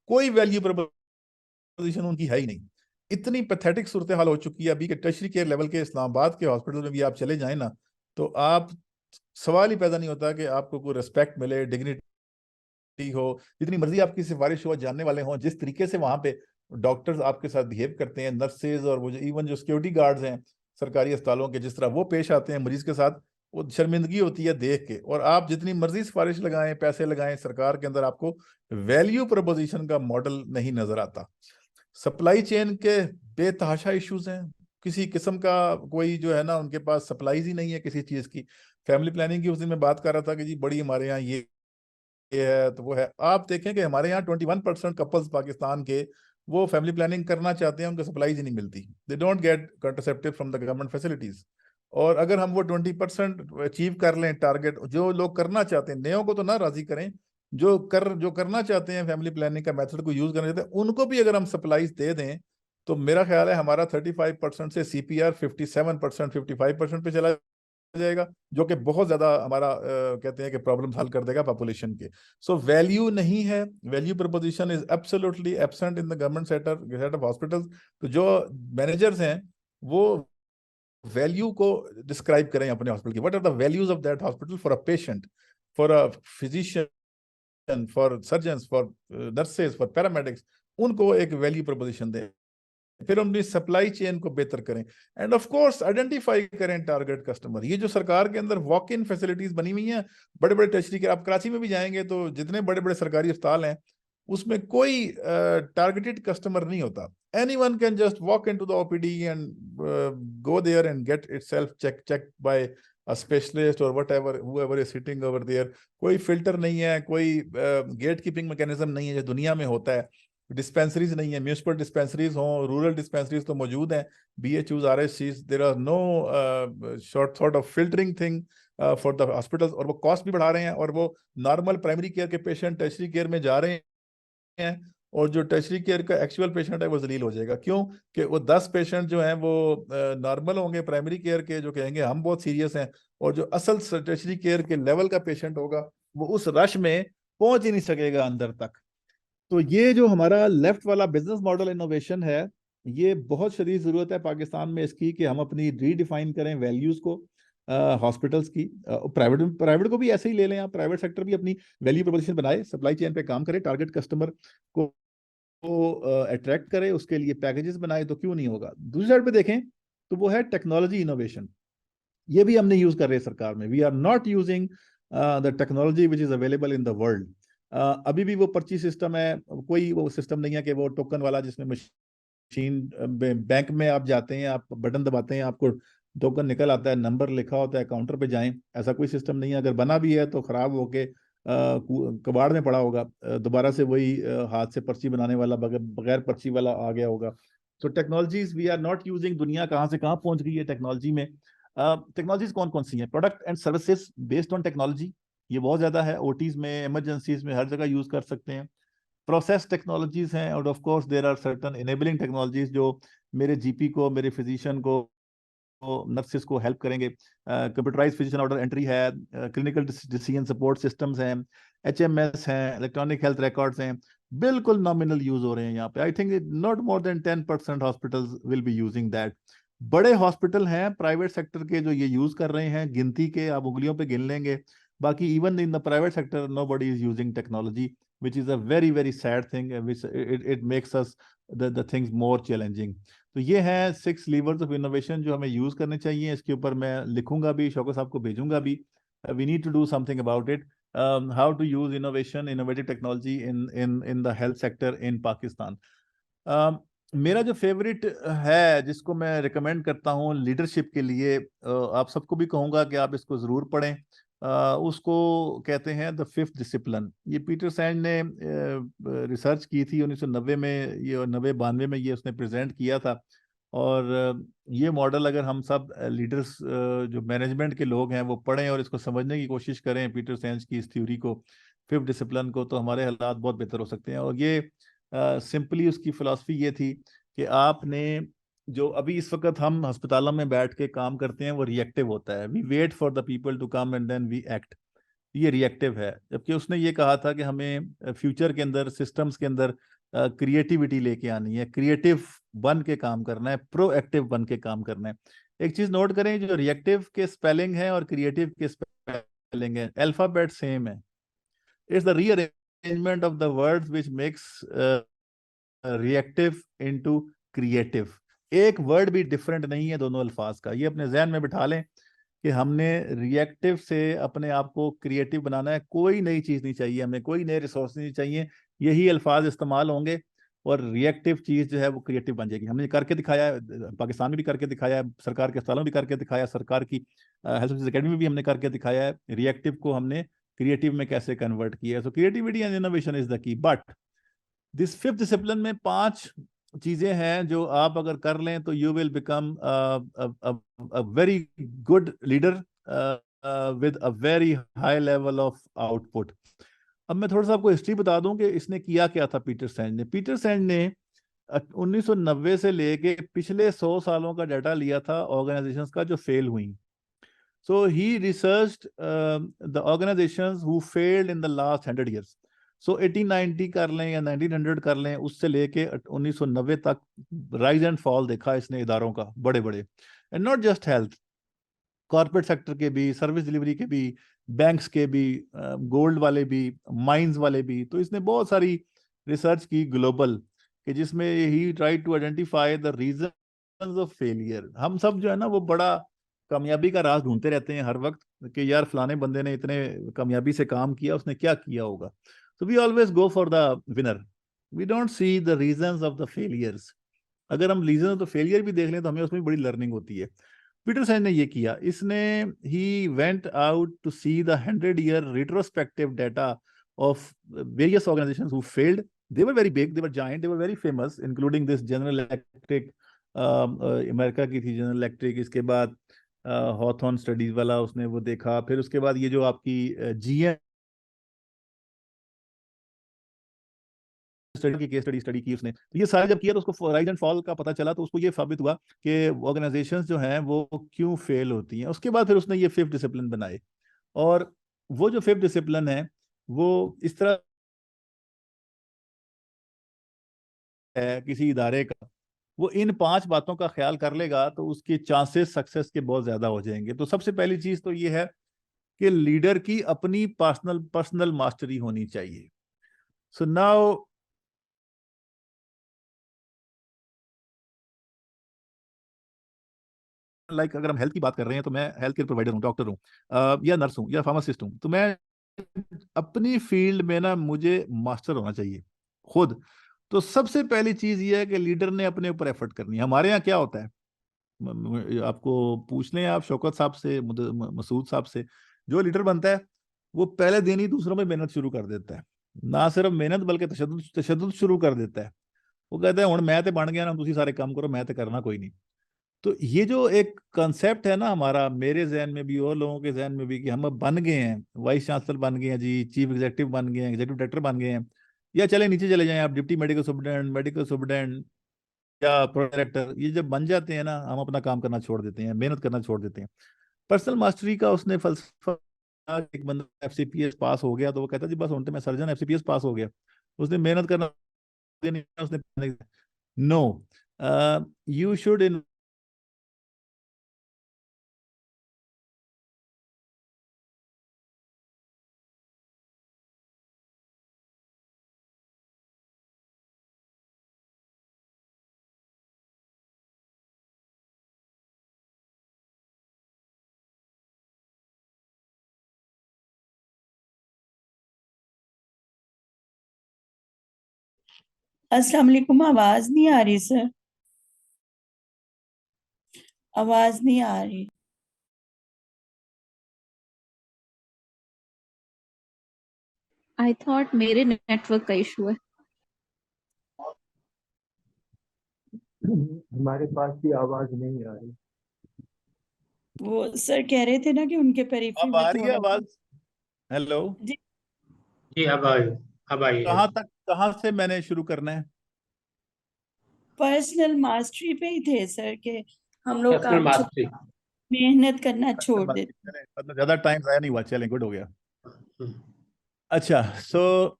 कोई वैल्यू प्रोपोजिशन उनकी है ही नहीं। इतनी पैथेटिक सूरत हाल हो चुकी है अभी कि टर्शरी केयर लेवल के इस्लामाबाद के हॉस्पिटल में भी आप चले जाएं ना, तो आप सवाल ही पैदा नहीं होता कि आपको कोई रिस्पेक्ट मिले, डिग्निटी हो, जितनी मर्जी आपकी सिफारिश हो, जानने वाले हों, जिस तरीके से वहां पे डॉक्टर्स आपके साथ बिहेव करते हैं, नर्सेज और वो जो इवन जो सिक्योरिटी गार्ड्स हैं सरकारी अस्पतालों के, जिस तरह वो पेश आते हैं मरीज के साथ, वो शर्मिंदगी होती है देख के। और आप जितनी मर्जी सिफारिश लगाएं, पैसे लगाएं सरकार के अंदर, आपको वैल्यू प्रपोजिशन का मॉडल नहीं नजर आता। सप्लाई चेन के बेतहाशा इश्यूज हैं, किसी किस्म का कोई जो है ना उनके पास सप्लाईज ही नहीं है किसी चीज की। फैमिली प्लानिंग की उस दिन मैं बात कर रहा था कि जी बड़ी हमारे यहाँ ये है तो वो है। आप देखें कि हमारे यहाँ 21% कपल्स पाकिस्तान के वो फैमिली प्लानिंग करना चाहते हैं, उनको सप्लाई ही नहीं मिलती। They don't get contraceptive from the government facilities. और अगर हम वो 20% अचीव कर लें टारगेट, जो लोग करना चाहते हैं, नयों को तो ना राजी करें, जो करना चाहते हैं फैमिली प्लानिंग का मेथड को यूज करना चाहते हैं, उनको भी अगर हम सप्लाईज दे दें तो मेरा ख्याल है हमारा 35% से CPR 57%, 55% पे चला जाएगा, जो कि बहुत ज्यादा हमारा कहते हैं कि प्रॉब्लम हल कर देगा पॉपुलेशन के। सो वैल्यू नहीं है, value preposition is absolutely absent in the government sector of hospitals. तो जो मैनेजर्स हैं वो वैल्यू को डिस्क्राइब करें अपने हॉस्पिटल की, what are the values of that hospital for a patient, for a physician, for surgeons, for nurses, for paramedics, उनको एक वैल्यू प्रपोजिशन दें। फिर हम अपनी सप्लाई चेन को बेहतर करें एंड ऑफ कोर्स आइडेंटिफाई करें टारगेट कस्टमर। ये जो सरकार के अंदर वॉक इन फैसिलिटीज बनी हुई हैं, बड़े बड़े टर्शरी केयर, आप कराची में भी जाएंगे तो जितने बड़े बड़े सरकारी अस्पताल हैं उसमें कोई टारगेटेड कस्टमर नहीं होता। Anyone can just walk into the OPD and go there and get itself checked by a specialist और whatever whoever is sitting over there. कोई फिल्टर नहीं है, कोई गेट कीपिंग मैकेनिज्म नहीं है जो दुनिया में होता है। डिस्पेंसरीज नहीं है, म्यूनिसिपल डिस्पेंसरीज हों, रूरल डिस्पेंसरीज तो मौजूद हैं, BHUs, RSCs, there are no sort of filtering thing for the hospitals, और वो कॉस्ट भी बढ़ा रहे हैं, और वो नॉर्मल प्राइमरी केयर के पेशेंट टर्शरी केयर में जा रहे हैं, और जो टर्शरी केयर का एक्चुअल पेशेंट है वो जलील हो जाएगा। क्यों? कि वो 10 पेशेंट जो हैं वो नॉर्मल होंगे प्राइमरी केयर के, जो कहेंगे हम बहुत सीरियस हैं, और जो असल टर्शरी केयर के लेवल का पेशेंट होगा वो उस रश में पहुंच ही नहीं सकेगा अंदर तक। तो ये जो हमारा लेफ्ट वाला बिजनेस मॉडल इनोवेशन है, ये बहुत शदीद जरूरत है पाकिस्तान में इसकी, कि हम अपनी रीडिफाइन करें वैल्यूज को हॉस्पिटल्स की। प्राइवेट को भी ऐसे ही ले लें आप, प्राइवेट सेक्टर भी अपनी वैल्यू प्रोपोजिशन बनाए, सप्लाई चेन पे काम करे, टारगेट कस्टमर को अट्रैक्ट करे, उसके लिए पैकेजेस बनाए, तो क्यों नहीं होगा। दूसरी साइड पे देखें तो वो है टेक्नोलॉजी इनोवेशन। ये भी हमने यूज कर रहे हैं सरकार में। We are not using the technology which is available in the world. अभी भी वो पर्ची सिस्टम है, कोई वो सिस्टम नहीं है कि वो टोकन वाला जिसमें मशीन, बैंक में आप जाते हैं, आप बटन दबाते हैं, आपको टोकन निकल आता है, नंबर लिखा होता है, काउंटर पे जाएं, ऐसा कोई सिस्टम नहीं है। अगर बना भी है तो खराब होके कबाड़ में पड़ा होगा, दोबारा से वही हाथ से पर्ची बनाने वाला बगैर पर्ची वाला आ गया होगा। तो technologies we are not using. दुनिया कहाँ से कहाँ पहुंच गई है टेक्नोलॉजी में। टेक्नोलॉजीज कौन कौन सी हैं? Product and services based on technology, ये बहुत ज्यादा है। ओटीज में, इमरजेंसीज में, हर जगह यूज कर सकते हैं। प्रोसेस टेक्नोलॉजीज हैं, और of course there are certain enabling technologies जो मेरे जीपी को, मेरे फिजिशियन को, नर्सिस को हेल्प करेंगे। कंप्यूटराइज फिजिशियन ऑर्डर एंट्री है, क्लिनिकल डिसीजन सपोर्ट सिस्टम्स हैं, HMS हैं, इलेक्ट्रॉनिक हेल्थ रिकॉर्ड्स हैं। बिल्कुल नॉमिनल यूज हो रहे हैं यहाँ पे। I think not more than 10% hospitals will be using that. बड़े हॉस्पिटल हैं प्राइवेट सेक्टर के जो ये यूज कर रहे हैं, गिनती के आप उंगलियों पे गिन लेंगे। बाकी even in the private sector nobody is using technology, which is a very very sad thing, which it makes us the things more challenging. तो ये है 6 levers of innovation जो हमें यूज करने चाहिए। इसके ऊपर मैं लिखूंगा भी, शौकत साहब को भेजूंगा भी। We need to do something about it. How to use innovation, innovative technology in the health sector in Pakistan. मेरा जो फेवरेट है, जिसको मैं रिकमेंड करता हूँ लीडरशिप के लिए, आप सबको भी कहूँगा कि आप इसको ज़रूर पढ़ें। उसको कहते हैं द 5th डिसिप्लिन। ये पीटर सैंड ने रिसर्च की थी 1990 में, ये 90-92 में ये उसने प्रेजेंट किया था। और ये मॉडल अगर हम सब लीडर्स जो मैनेजमेंट के लोग हैं वो पढ़ें और इसको समझने की कोशिश करें, पीटर सैंड की इस थ्योरी को, 5th डिसिप्लिन को, तो हमारे हालात बहुत बेहतर हो सकते हैं। और ये सिंपली उसकी फिलॉसफी ये थी कि आपने जो अभी इस वक्त हम अस्पतालों में बैठ के काम करते हैं वो रिएक्टिव होता है। We wait for the people to come and then we act, ये रिएक्टिव है। जबकि उसने ये कहा था कि हमें फ्यूचर के अंदर, सिस्टम्स के अंदर क्रिएटिविटी लेके आनी है, क्रिएटिव बन के काम करना है, प्रोएक्टिव बन के काम करना है। एक चीज नोट करें, जो रिएक्टिव के स्पेलिंग है और क्रिएटिव के स्पेलिंग है, अल्फाबेट सेम है। It's the rearrangement of the words which makes reactive into creative. एक वर्ड भी डिफरेंट नहीं है दोनों अल्फाज का। ये अपने जहन में बिठा लें कि हमने रिएक्टिव से अपने आप को क्रिएटिव बनाना है। कोई नई चीज नहीं चाहिए हमें, कोई नए रिसोर्स नहीं चाहिए, यही अल्फाज इस्तेमाल होंगे और रिएक्टिव चीज जो है वो क्रिएटिव बन जाएगी। हमने करके दिखाया है, पाकिस्तान में भी करके दिखाया है, सरकार के अस्पतालों में भी करके दिखाया, सरकार की हेल्थ सर्विसेज अकेडमी में भी हमने करके दिखाया है। रिएक्टिव को हमने क्रिएटिव में कैसे कन्वर्ट किया है। सो creativity and innovation is the key. But this 5th discipline में 5 चीजें हैं जो आप अगर कर लें तो you will become a very good leader with a very high level of output. अब मैं थोड़ा सा आपको हिस्ट्री बता दूं कि इसने किया क्या था पीटर सैंड ने। पीटर सैंड ने 1990 से लेके पिछले 100 सालों का डाटा लिया था ऑर्गेनाइजेशंस का जो फेल हुई। So he researched the organizations who failed in the last 100 years. सो 1890 कर लें या 1900 कर लें, उससे लेके 1990 तक राइज एंड फॉल देखा इसने इदारों का, बड़े बड़े, and not just health, corporate sector के भी, सर्विस डिलीवरी के भी, बैंक्स के भी, गोल्ड वाले भी, माइंस वाले भी। तो इसने बहुत सारी रिसर्च की ग्लोबल, कि जिसमें he try to identify the reasons of failure. हम सब जो है ना वो बड़ा कामयाबी का राज ढूंढते रहते हैं हर वक्त, कि यार फलाने बंदे ने इतने कामयाबी से काम किया, उसने क्या किया होगा। So we always go for the winner. We don't see the reasons of the failures. अगर हम reasons of the failure भी देख लें तो हमें उसमें बड़ी learning होती है। पीटर सैंज ने ये किया, इसने he went out to see the 100-year retrospective data of various organizations who failed. They were very big, they were giant, they were very famous, including this General Electric, America की थी general electric. इसके बाद Hawthorne studies वाला उसने वो देखा, फिर उसके बाद ये जो आपकी जीएम स्टडी की केस स्टडी की उसने। तो ये सारा जब किया तो उसको राइज एंड फॉल का पता चला, तो उसको ये साबित हुआ कि ऑर्गेनाइजेशंस जो हैं वो क्यों फेल होती हैं। उसके बाद फिर उसने ये 5 डिसिप्लिन बनाए, और वो जो 5 डिसिप्लिन है वो इस तरह है किसी इदारे का, वो इन 5 बातों का ख्याल कर लेगा तो उसके चांसेस सक्सेस के बहुत ज्यादा हो जाएंगे। तो सबसे पहली चीज तो ये है कि लीडर की अपनी पर्सनल मास्टरी होनी चाहिए। सो नाउ लाइक अगर हम हेल्थ की बात कर रहे हैं, तो मैं हेल्थ केयर प्रोवाइडर हूँ, डॉक्टर हूँ, या नर्स हूँ, या फार्मासिस्ट हूँ, तो मैं अपनी फील्ड में ना मुझे मास्टर होना चाहिए खुद। तो सबसे पहली चीज ये है कि लीडर ने अपने ऊपर एफर्ट करनी है। हमारे यहाँ क्या होता है, आपको पूछ लें आप शौकत साहब से, मसूद साहब से, जो लीडर बनता है वो पहले दिन ही दूसरों में मेहनत शुरू कर देता है। ना सिर्फ मेहनत बल्कि तशद्दुद शुरू कर देता है। वो कहता है हुण मैं तो बन गया ना, तुसी सारे काम करो, मैं तो करना कोई नहीं। तो ये जो एक कंसेप्ट है ना हमारा, मेरे जहन में भी और लोगों के जहन में भी, कि हम अब बन गए हैं वाइस चांसलर बन गए हैं जी, चीफ एग्जीक्यूटिव बन गए हैं, एग्जीक्यूटिव डायरेक्टर बन गए हैं, या चले नीचे चले जाएं आप, deputy medical superintendent, medical superintendent या प्रोडायरेक्टर, ये जब बन जाते हैं ना, हम अपना काम करना छोड़ देते हैं, मेहनत करना छोड़ देते हैं। पर्सनल मास्टरी का उसने फलसफा, एक बंदा एफसीपीएस पास हो गया तो वो कहता जी बस उनते मैं सर्जन, एफसीपीएस पास हो गया, उसने मेहनत करना नहीं, उसने नो, यू शुड इन अस्सलाम वालेकुम। आवाज नहीं आ रही सर, आवाज नहीं आ रही। आई थॉट मेरे नेटवर्क का इशू है। हमारे पास भी आवाज नहीं आ रही। वो सर कह रहे थे ना कि उनके पेरिफेरी अब में आ रही है थोड़ा। आवाज? हेलो जी, जी अब आई है। कहाँ से मैंने शुरू करना है? पर्सनल मास्टरी पे ही थे सर, के हम लोग पर्सनल काम मास्टरी। मेहनत करना छोड़ देते। मतलब ज्यादा टाइम जाया नहीं हुआ, चलें गुड हो गया। हम्म, अच्छा, सो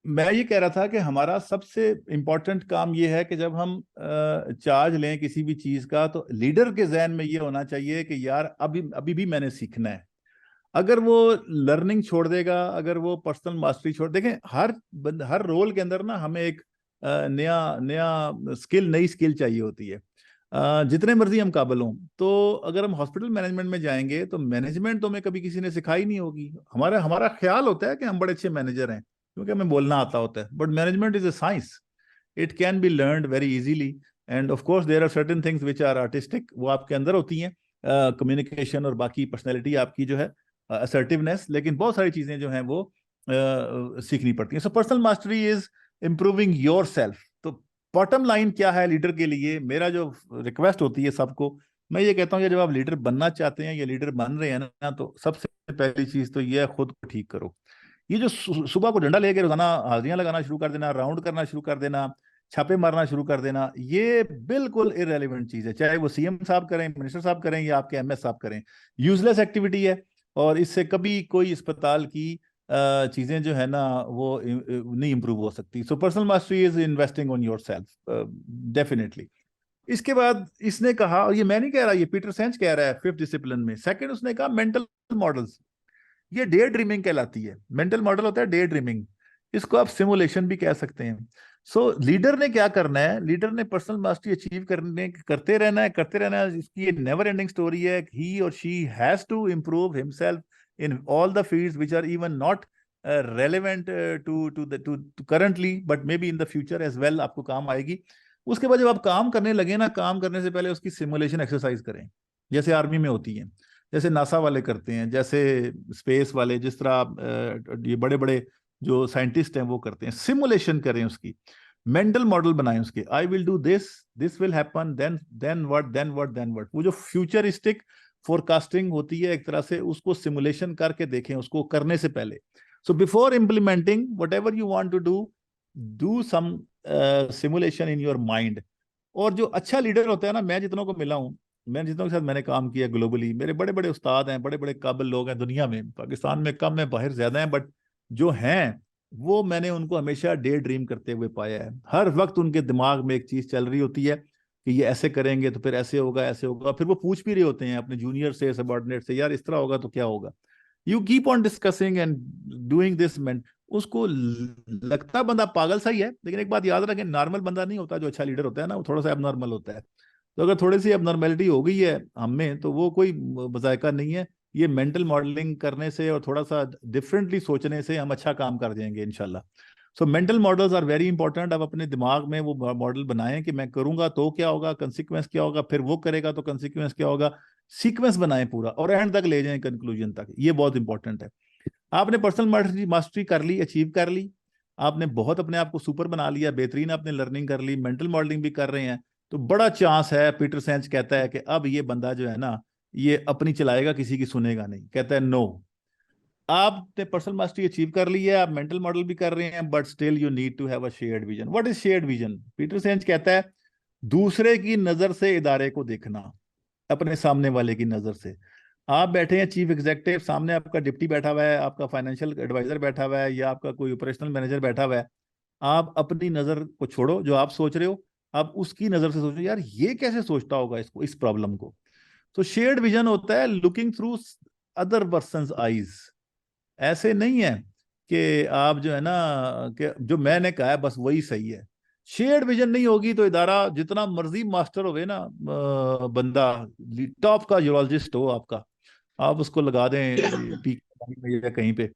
मैं ये कह रहा था कि हमारा सबसे इम्पोर्टेंट काम ये है कि जब हम चार्ज लें किसी भी चीज का, तो लीडर के जहन में ये होना चाहिए कि यार अभी अभी भी मैंने सीखना है। अगर वो लर्निंग छोड़ देगा, अगर वो पर्सनल मास्टरी छोड़, देखें हर रोल के अंदर ना हमें एक नया नया स्किल, नई स्किल चाहिए होती है। जितने मर्जी हम काबिल हों, तो अगर हम हॉस्पिटल मैनेजमेंट में जाएंगे तो मैनेजमेंट तो हमें कभी किसी ने सिखाई नहीं होगी। हमारा हमारा ख्याल होता है कि हम बड़े अच्छे मैनेजर हैं क्योंकि हमें बोलना आता होता है, but management is a science, it can be learned very easily, and of course there are certain things which are artistic, वो आपके अंदर होती हैं, कम्युनिकेशन और बाकी पर्सनैलिटी आपकी जो है, असर्टिवनेस, लेकिन बहुत सारी चीजें जो हैं वो सीखनी पड़ती हैं। So personal mastery is improving your self. तो बॉटम लाइन क्या है लीडर के लिए, मेरा जो रिक्वेस्ट होती है सबको, मैं ये कहता हूँ कि जब आप लीडर बनना चाहते हैं या लीडर बन रहे हैं ना, तो सबसे पहली चीज तो ये है खुद को ठीक करो। ये जो सुबह को डंडा लेके रोजाना हाजिरियां लगाना शुरू कर देना, राउंड करना शुरू कर देना, छापे मारना शुरू कर देना, ये बिल्कुल इररेलेवेंट चीज है। चाहे वो सीएम साहब करें, मिनिस्टर साहब करें, या आपके एमएस साहब करें, यूजलेस एक्टिविटी है, और इससे कभी कोई अस्पताल की चीजें जो है ना वो नहीं इंप्रूव हो सकती। So personal mastery is investing on yourself definitely. इसके बाद इसने कहा, और ये मैं नहीं कह रहा, ये पीटर सेंच कह रहा है फिफ्थ डिसिप्लिन में, सेकंड उसने कहा मेंटल मॉडल्स। ये डे ड्रीमिंग कहलाती है। मेंटल मॉडल होता है डे ड्रीमिंग, इसको आप सिमुलेशन भी कह सकते हैं। सो लीडर ने क्या करना है, लीडर ने पर्सनल मास्टरी अचीव करते रहना है। इसकी ये नेवर एंडिंग स्टोरी है। ही और she has to improve himself in all the fields which are even not relevant to currently, but maybe in the future as well आपको काम आएगी। उसके बाद जब आप काम करने लगे ना, काम करने से पहले उसकी सिमुलेशन एक्सरसाइज करें, जैसे आर्मी में होती है, जैसे नासा वाले करते हैं, जैसे स्पेस वाले, जिस तरह ये बड़े बड़े जो साइंटिस्ट हैं वो करते हैं। सिमुलेशन करें उसकी, मेंटल मॉडल बनाएं उसके। I will do this will happen, then what. वो जो फ्यूचरिस्टिक फोरकास्टिंग होती है एक तरह से, उसको सिमुलेशन करके देखें उसको करने से पहले। So before implementing whatever you want to do some simulation in your mind. और जो अच्छा लीडर होता है ना, मैं जितनों को मिला हूं, मैं जितनों के साथ मैंने काम किया ग्लोबली, मेरे बड़े बड़े उस्ताद हैं, बड़े बड़े काबिल लोग हैं दुनिया में, पाकिस्तान में कम है, बाहर ज्यादा है, बट जो हैं वो मैंने उनको हमेशा डे ड्रीम करते हुए पाया है। हर वक्त उनके दिमाग में एक चीज चल रही होती है कि ये ऐसे करेंगे तो फिर ऐसे होगा, ऐसे होगा। फिर वो पूछ भी रहे होते हैं अपने जूनियर से, सबऑर्डिनेट से, यार इस तरह होगा तो क्या होगा। You keep on discussing and doing this. उसको लगता बंदा पागल सा ही है, लेकिन एक बात याद रखें, नॉर्मल बंदा नहीं होता जो अच्छा लीडर होता है ना, वो थोड़ा सा एबनॉर्मल होता है। तो अगर थोड़ी सी एबनॉर्मेलिटी हो गई है हमें, तो वो कोई बजायका नहीं है। ये मेंटल मॉडलिंग करने से और थोड़ा सा डिफरेंटली सोचने से हम अच्छा काम कर जाएंगे इंशाल्लाह। So mental models are very important. आप अपने दिमाग में वो मॉडल बनाएं कि मैं करूंगा तो क्या होगा, कंसिक्वेंस क्या होगा, फिर वो करेगा तो कंसिक्वेंस क्या होगा। सीक्वेंस बनाएं पूरा और एंड तक ले जाएं, कंक्लूजन तक। ये बहुत इंपॉर्टेंट है। आपने पर्सनल मास्टरी कर ली, अचीव कर ली, आपने बहुत अपने आप को सुपर बना लिया, बेहतरीन आपने लर्निंग कर ली, मेंटल मॉडलिंग भी कर रहे हैं, तो बड़ा चांस है, पीटर सेंच कहता है कि अब ये बंदा जो है ना, ये अपनी चलाएगा, किसी की सुनेगा नहीं। कहता है नो, आपने पर्सनल मास्टरी अचीव कर ली है, आप मेंटल मॉडल भी कर रहे हैं, but still you need to have a shared vision. What is shared vision? Peter Senge कहता है दूसरे की नजर से इदारे को देखना, अपने सामने वाले की नजर से। आप बैठे हैं चीफ एग्जीक्यूटिव, सामने आपका डिप्टी बैठा हुआ है, आपका फाइनेंशियल एडवाइजर बैठा हुआ है, या आपका कोई ऑपरेशनल मैनेजर बैठा हुआ है। आप अपनी नजर को छोड़ो, जो आप सोच रहे हो आप उसकी नजर से सोचो, यार ये कैसे सोचता होगा इसको, इस प्रॉब्लम को। तो शेयर्ड विजन होता है looking through other persons eyes. ऐसे नहीं है कि आप जो है ना, कि जो मैंने कहा है बस वही सही है। शेयर्ड विजन नहीं होगी तो इदारा जितना मर्जी मास्टर होवे ना, बंदा टॉप का यूरोलॉजिस्ट हो आपका, आप उसको लगा दें पीक में या कहीं पे,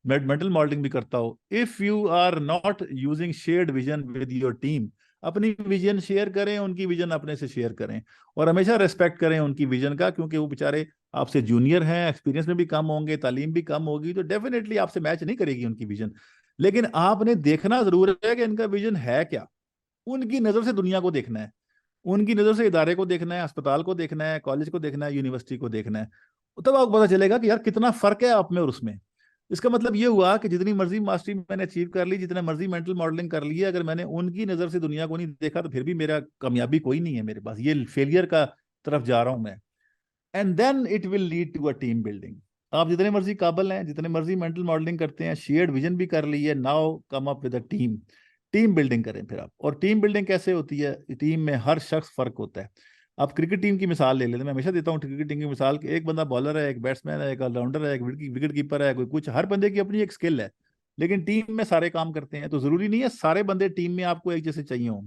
मेंटल मॉडलिंग भी करता हो, if you are not using shared vision with your team, अपनी विजन शेयर करें, उनकी विजन अपने से शेयर करें, और हमेशा रेस्पेक्ट करें उनकी विजन का, क्योंकि वो बेचारे आपसे जूनियर हैं, एक्सपीरियंस में भी कम होंगे, तालीम भी कम होगी, तो डेफिनेटली आपसे मैच नहीं करेगी उनकी विजन। लेकिन आपने देखना जरूर है कि इनका विजन है क्या। उनकी नजर से दुनिया को देखना है, उनकी नजर से इदारे को देखना है, अस्पताल को देखना है, कॉलेज को देखना है, यूनिवर्सिटी को देखना है। तब आपको पता चलेगा कि यार कितना फर्क है आप में और उसमें। इसका मतलब ये हुआ कि जितनी मर्जी मास्टरी मैंने अचीव कर ली, जितना मर्जी मेंटल मॉडलिंग कर ली है, अगर मैंने उनकी नजर से दुनिया को नहीं देखा तो फिर भी मेरा कामयाबी कोई नहीं है मेरे पास, ये फेलियर का तरफ जा रहा हूं मैं। And then it will lead to a team building. आप जितने मर्जी काबिल हैं, जितने मर्जी मेंटल मॉडलिंग करते हैं, शेयर्ड विजन भी कर ली है, now come up with a team. Team building करें फिर आप। और टीम बिल्डिंग कैसे होती है? टीम में हर शख्स फर्क होता है। आप क्रिकेट टीम की मिसाल ले लेते हैं, मैं हमेशा देता हूँ क्रिकेट टीम की मिसाल कि एक बंदा बॉलर है, एक बैट्समैन है, एक ऑलराउंडर है, एक विकेट कीपर है, कोई कुछ, हर बंदे की अपनी एक स्किल है, लेकिन टीम में सारे काम करते हैं। तो जरूरी नहीं है सारे बंदे टीम में आपको एक जैसे चाहिए हों।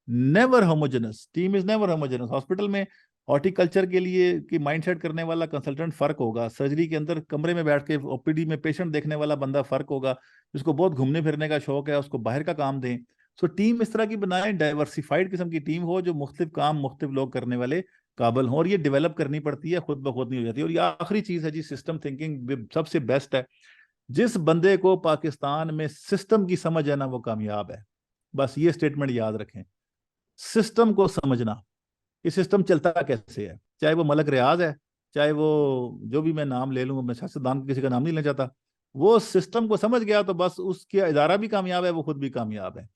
Never homogeneous, team is never homogeneous. Hospital में हॉर्टिकल्चर के लिए कि माइंडसेट करने वाला कंसल्टेंट फर्क होगा, सर्जरी के अंदर कमरे में बैठ के ओपीडी में पेशेंट देखने वाला बंदा फर्क होगा, जिसको बहुत घूमने फिरने का शौक है उसको बाहर का काम दें। सो टीम इस तरह की बनाएं, डाइवर्सिफाइड किस्म की टीम हो, जो मुख्तलिफ काम मुख्तलिफ लोग करने वाले काबिल हों, और ये डेवलप करनी पड़ती है, खुद ब खुद नहीं हो जाती। और ये आखिरी चीज है जी, सिस्टम थिंकिंग सबसे बेस्ट है। जिस बंदे को पाकिस्तान में सिस्टम की समझ है ना, वो कामयाब है। बस ये स्टेटमेंट याद रखें, सिस्टम को समझना कि सिस्टम चलता कैसे है, चाहे वो मलक रियाज है, चाहे वो जो भी मैं नाम ले लूँ, मैं सियासतदान किसी का नाम नहीं लेना चाहता, वो सिस्टम को समझ गया तो बस उसके इदारा भी कामयाब है, वो खुद भी कामयाब है।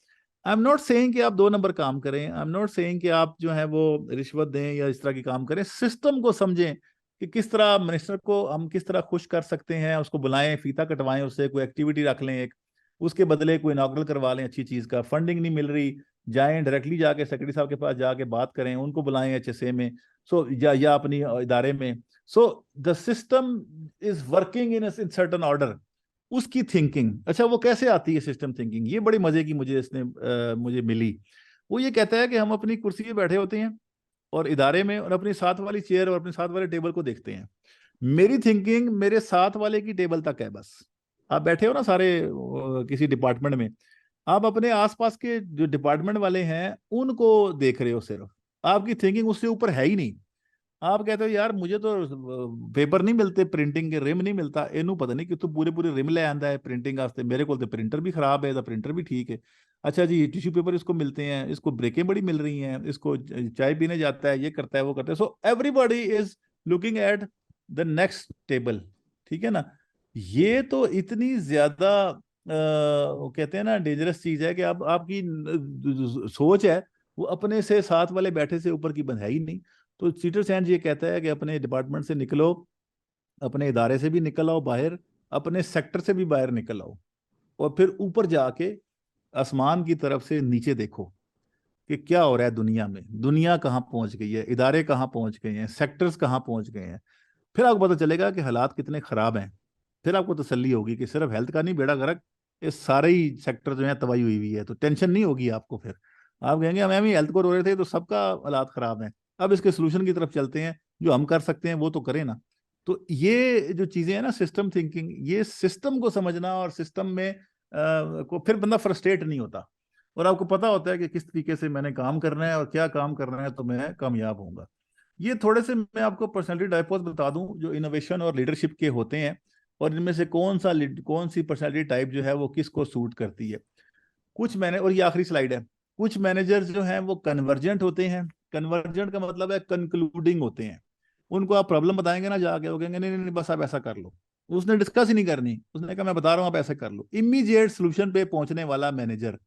आई एम नॉट सेइंग कि आप 2 नंबर काम करें, आई एम नॉट सेइंग कि आप जो है वो रिश्वत दें या इस तरह की काम करें। सिस्टम को समझें कि किस तरह मिनिस्टर को हम किस तरह खुश कर सकते हैं, उसको बुलाएं, फीता कटवाएं, उससे कोई एक्टिविटी रख लें, एक उसके बदले कोई इनॉग्रल करवा लें अच्छी चीज का। फंडिंग नहीं मिल रही, जाएं डायरेक्टली जाके सेक्रेटरी साहब के पास जाके बात करें, उनको बुलाएं HSA में, सो या अपनी इदारे में। So the system is working in certain order. उसकी थिंकिंग, अच्छा वो कैसे आती है सिस्टम थिंकिंग, ये बड़ी मजे की मुझे मुझे मिली। वो ये कहता है कि हम अपनी कुर्सी पे बैठे होते हैं और इदारे में, और अपनी साथ वाली चेयर और अपने साथ वाले टेबल को देखते हैं। मेरी थिंकिंग मेरे साथ वाले की टेबल तक है बस। आप बैठे हो ना सारे किसी डिपार्टमेंट में, आप अपने आसपास के जो डिपार्टमेंट वाले हैं उनको देख रहे हो सिर्फ, आपकी थिंकिंग उससे ऊपर है ही नहीं। आप कहते हो यार मुझे तो पेपर नहीं मिलते, प्रिंटिंग के रिम नहीं मिलता, इनू पता नहीं कि तू पूरे पूरे रिम ले आंदा है प्रिंटिंग वास्ते, मेरे को तो प्रिंटर भी खराब है, तो प्रिंटर भी ठीक है। अच्छा जी, टिश्यू पेपर इसको मिलते हैं, इसको ब्रेकें बड़ी मिल रही हैं, इसको चाय पीने जाता है, ये करता है वो करता है। So everybody is looking at the next table, ठीक है ना। ये तो इतनी ज्यादा वो कहते हैं ना डेंजरस चीज है कि अब आपकी सोच है वो अपने से साथ वाले बैठे से ऊपर की बंद है ही नहीं। तो चीटर सैंड ये कहता है कि अपने डिपार्टमेंट से निकलो, अपने इदारे से भी निकल आओ बाहर, अपने सेक्टर से भी बाहर निकल आओ, और फिर ऊपर जाके आसमान की तरफ से नीचे देखो कि क्या हो रहा है दुनिया में, दुनिया कहाँ पहुंच गई है, इदारे कहाँ पहुंच गए हैं, सेक्टर्स कहाँ पहुंच गए हैं। फिर आपको पता चलेगा कि हालात कितने खराब हैं। फिर आपको तसल्ली होगी कि सिर्फ हेल्थ का नहीं बेड़ा गर्क, ये सारे ही सेक्टर जो है तबाही हुई हुई है, तो टेंशन नहीं होगी आपको। फिर आप कहेंगे हम भी हेल्थ को रो रहे थे तो सबका हालात खराब हैं, अब इसके सोल्यूशन की तरफ चलते हैं, जो हम कर सकते हैं वो तो करें ना। तो ये जो चीजें हैं ना सिस्टम थिंकिंग, ये सिस्टम को समझना, और सिस्टम में को फिर बंदा फ्रस्ट्रेट नहीं होता, और आपको पता होता है कि किस तरीके से मैंने काम करना है और क्या काम करना है तो मैं कामयाब होऊंगा। ये थोड़े से मैं आपको पर्सनालिटी टाइप्स बता दूं जो इनोवेशन और लीडरशिप के होते हैं, और इनमें से कौन सी पर्सनालिटी टाइप जो है वो किसको सूट करती है। कुछ मैंने, और ये आखिरी स्लाइड है, कुछ मैनेजर्स जो हैं वो कन्वर्जेंट होते हैं। कन्वर्जेंट का मतलब है कंक्लूडिंग होते हैं। उनको आप प्रॉब्लम बताएंगे ना जाके, वो कहेंगे नहीं नहीं नहीं बस आप ऐसा कर लो, उसने डिस्कस ही नहीं करनी, उसने कहा मैं बता रहा हूँ आप ऐसा कर लो, इमीडिएट सोल्यूशन पे पहुंचने वाला मैनेजर,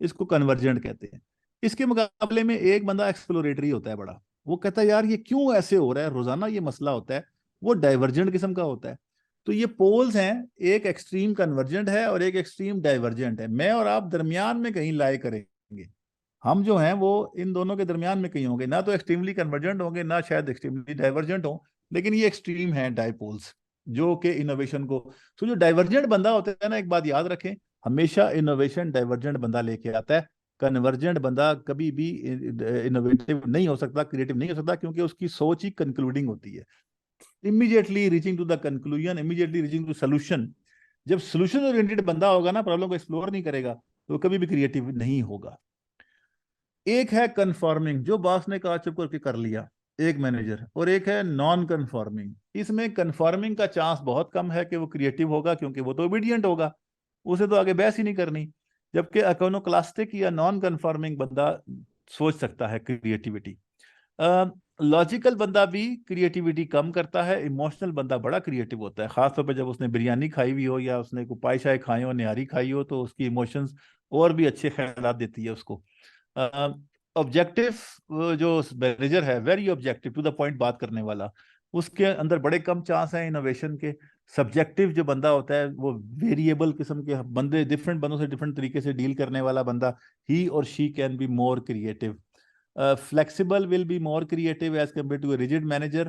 इसको कन्वर्जेंट कहते हैं। इसके मुकाबले में एक बंदा एक्सप्लोरेटरी होता है बड़ा, वो कहता है यार ये क्यों ऐसे हो रहा है, रोजाना ये मसला होता है, वो डाइवर्जेंट किस्म का होता है। तो ये पोल्स हैं, एक एक्सट्रीम कन्वर्जेंट है और एक एक्सट्रीम डाइवर्जेंट है। मैं और आप दरमियान में कहीं लाए करेंगे, हम जो हैं वो इन दोनों के दरमियान में कहीं होंगे, ना तो एक्सट्रीमली कन्वर्जेंट होंगे ना शायद एक्सट्रीमली डाइवर्जेंट हो, लेकिन ये एक्सट्रीम है डाइपोल्स जो कि इनोवेशन को। तो जो डाइवर्जेंट बंदा होता है ना, एक बात याद रखें, हमेशा इनोवेशन डाइवर्जेंट बंदा लेके आता है। कन्वर्जेंट बंदा कभी भी इनोवेटिव नहीं हो सकता, क्रिएटिव नहीं हो सकता, क्योंकि उसकी सोच ही कंक्लूडिंग होती है, immediately reaching to the conclusion, immediately reaching to solution. जब सोल्यूशन ओरिएंटेड बंदा होगा ना, प्रॉब्लम को एक्सप्लोर नहीं करेगा, तो कभी भी क्रिएटिव नहीं होगा। एक है कन्फॉर्मिंग, जो बॉस ने कहा चुप करके कर लिया, एक मैनेजर, और एक है नॉन कन्फॉर्मिंग। इसमें कन्फॉर्मिंग का चांस बहुत कम है कि वो क्रिएटिव होगा, क्योंकि वो तो ओबीडियंट होगा, उसे तो आगे बहस ही नहीं करनी। जबकि इकोनोक्लास्टिक या नॉन कन्फॉर्मिंग बंदा सोच सकता है क्रिएटिविटी। लॉजिकल बंदा भी क्रिएटिविटी कम करता है, इमोशनल बंदा बड़ा क्रिएटिव होता है, खासतौर पे जब उसने बिरयानी खाई हुई हो या उसने को पाई शाई खाई हो, निहारी खाई हो, तो उसकी इमोशंस और भी अच्छे ख्यालात देती है उसको। ऑब्जेक्टिव जो मैनेजर है, very objective to the point बात करने वाला, उसके अंदर बड़े कम चांस हैं इनोवेशन के। सब्जेक्टिव जो बंदा होता है वो वेरिएबल किस्म के बंदे, डिफरेंट बंदों से डिफरेंट तरीके से डील करने वाला बंदा, ही और she can be more creative. Flexible will be more creative as compared to a rigid manager.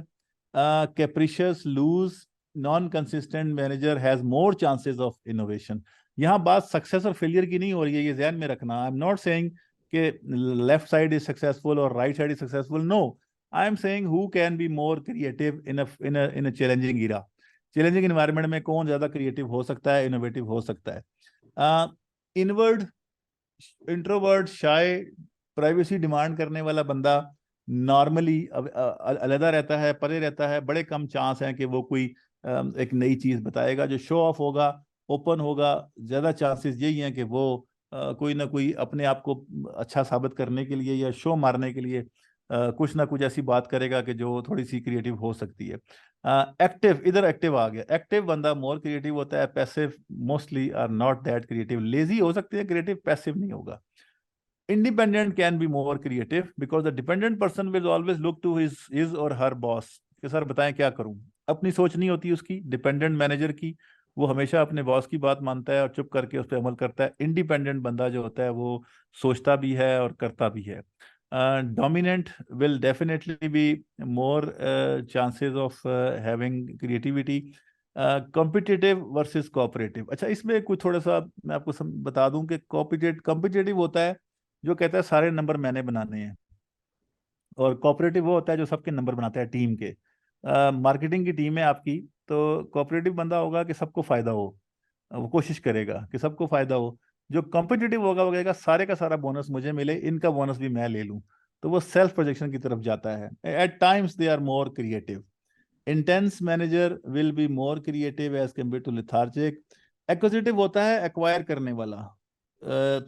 Capricious, loose, non-consistent manager has more chances of innovation. यहाँ बात सक्सेस और फेलियर की नहीं हो रही है, ये ध्यान में रखना। आई एम नॉट सेइंग कि लेफ्ट साइड इज सक्सेसफुल और right side is successful, no, I am saying who can be more creative in a challenging era. Challenging environment में कौन ज्यादा क्रिएटिव हो सकता है, इनोवेटिव हो सकता है। इनवर्ड, इंट्रोवर्ट, शाय, प्राइवेसी डिमांड करने वाला बंदा नॉर्मली अलग रहता है, परे रहता है, बड़े कम चांस हैं कि वो कोई एक नई चीज बताएगा। जो शो ऑफ होगा, ओपन होगा, ज्यादा चांसेस यही हैं कि वो कोई ना कोई अपने आप को अच्छा साबित करने के लिए या शो मारने के लिए कुछ ना कुछ ऐसी बात करेगा कि जो थोड़ी सी क्रिएटिव हो सकती है। एक्टिव, इधर एक्टिव आ गया, एक्टिव बंदा मोर क्रिएटिव होता है, passive mostly are not that creative. Lazy हो सकते हैं क्रिएटिव, पैसिव नहीं होगा। Independent can be more creative because the dependent person will always look to his or her boss कि सर बताएं क्या करूं। अपनी सोच नहीं होती उसकी, डिपेंडेंट मैनेजर की, वो हमेशा अपने बॉस की बात मानता है और चुप करके उस पर अमल करता है। इंडिपेंडेंट बंदा जो होता है वो सोचता भी है और करता भी है। Dominant will definitely be more chances of having creativity. Competitive versus cooperative. अच्छा, इसमें कुछ थोड़ा सा मैं आपको बता दूं कि कॉम्पिटिटिव होता है जो कहता है सारे नंबर मैंने बनाने हैं, और कोऑपरेटिव वो होता है जो सबके नंबर बनाता है टीम के। मार्केटिंग की टीम है आपकी, तो कोऑपरेटिव बंदा होगा कि सबको फायदा हो, वो कोशिश करेगा कि सबको फायदा हो। जो कॉम्पिटिटिव होगा वो कहेगा सारे का सारा बोनस मुझे मिले, इनका बोनस भी मैं ले लूं। तो वो सेल्फ प्रोजेक्शन की तरफ जाता है। At times they are more creative. Intense manager will be more creative as compare to lethargic. Acquisitive होता है एक्वायर करने वाला,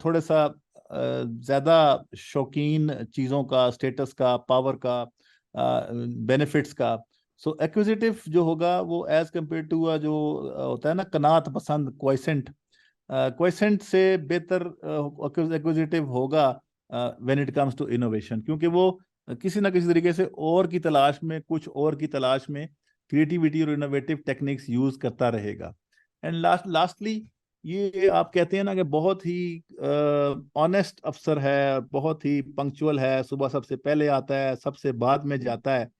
थोड़ा सा ज्यादा शौकीन चीजों का, स्टेटस का, पावर का, बेनिफिट्स का। सो एक्विजिटिव जो होगा वो एज कम्पेयर टू जो होता है ना कनात पसंद, क्वाइसेंट, क्वाइसेंट से बेहतर एक्विजिटिव होगा when it comes to innovation, क्योंकि वो किसी ना किसी तरीके से और की तलाश में, कुछ और की तलाश में क्रिएटिविटी और इनोवेटिव टेक्निक्स यूज करता रहेगा। एंड लास्टली ये आप कहते हैं ना कि बहुत ही ऑनेस्ट अफसर है, बहुत ही पंक्चुअल है, सुबह सबसे पहले आता है, सबसे बाद में जाता है।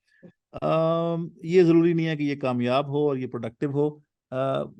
ये जरूरी नहीं है कि ये कामयाब हो और ये प्रोडक्टिव हो।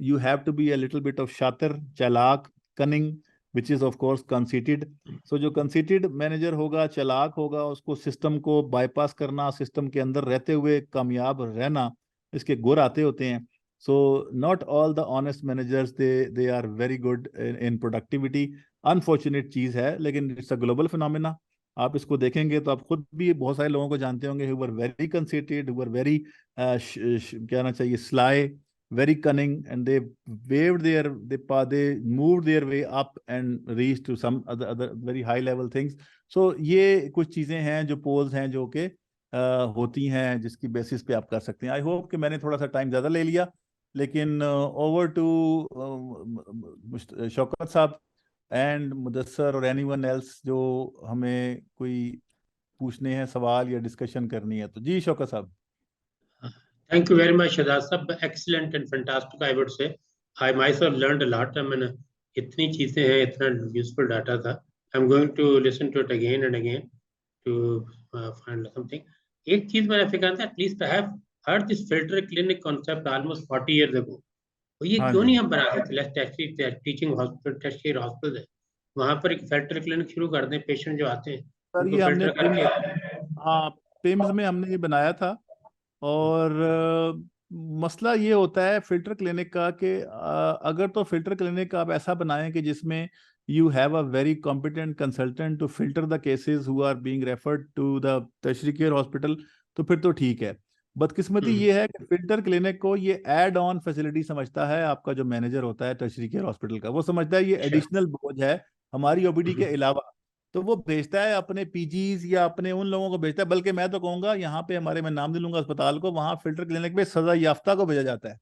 You have to be a little bit of शातिर, चालाक, cunning, which is of course conceited. So जो कंसीटेड मैनेजर होगा, चालाक होगा, उसको सिस्टम को बाईपास करना, सिस्टम के अंदर रहते हुए कामयाब रहना, इसके गुर आते होते हैं। So not all the honest managers they are very good in productivity. Unfortunate चीज है, लेकिन it's a global phenomena. आप इसको देखेंगे तो आप खुद भी बहुत सारे लोगों को जानते होंगे who were very conceited, who were very कहना चाहिए sly, very cunning, and they moved their way up and reached to some other very high level things. So ये कुछ चीजें हैं जो पोल्स हैं जो कि होती हैं, जिसकी बेसिस पे आप कर सकते हैं। आई होप कि मैंने थोड़ा सा टाइम ज्यादा ले लिया, लेकिन ओवर टू शौकत साहब एंड मुदस्सर और एनीवन एल्स जो हमें कोई पूछने हैं सवाल या डिस्कशन करनी है तो। जी शौकत साहब। Thank you very much, Shahzad sahab. Excellent and fantastic, I would say. I myself learned a lot. मैंने इतनी चीजें हैं, इतना useful data था. I'm going to listen to it again and again to find something. एक चीज मैंने फिक्र था, at least I have heard this filter clinic concept almost 40 years ago. तो ये क्यों नहीं हम बना सकते? Let's teaching hospital, test hospital है, वहां पर एक फिल्टर क्लिनिक शुरू कर दें। पेशेंट जो आते हैं सर ये हमने पिम्स में हमने ये बनाया था, और मसला ये होता है फिल्टर क्लिनिक का कि अगर तो फिल्टर क्लिनिक आप ऐसा बनाएं कि जिसमें you have a very competent consultant to filter the cases who are being referred to the tertiary care hospital, तो फिर तो ठीक है। बदकिस्मती ये है कि फिल्टर क्लिनिक को ये एड ऑन फैसिलिटी समझता है। आपका जो मैनेजर होता है टर्शियरी केयर हॉस्पिटल का, वो समझता है ये एडिशनल बोझ है हमारी ओपीडी के अलावा, तो वो भेजता है अपने पीजीज या अपने उन लोगों को भेजता है। बल्कि मैं तो कहूंगा यहाँ पे हमारे, मैं नाम दिलूंगा अस्पताल को, वहाँ फिल्टर क्लिनिक पे सजा याफ्ता को भेजा जाता है।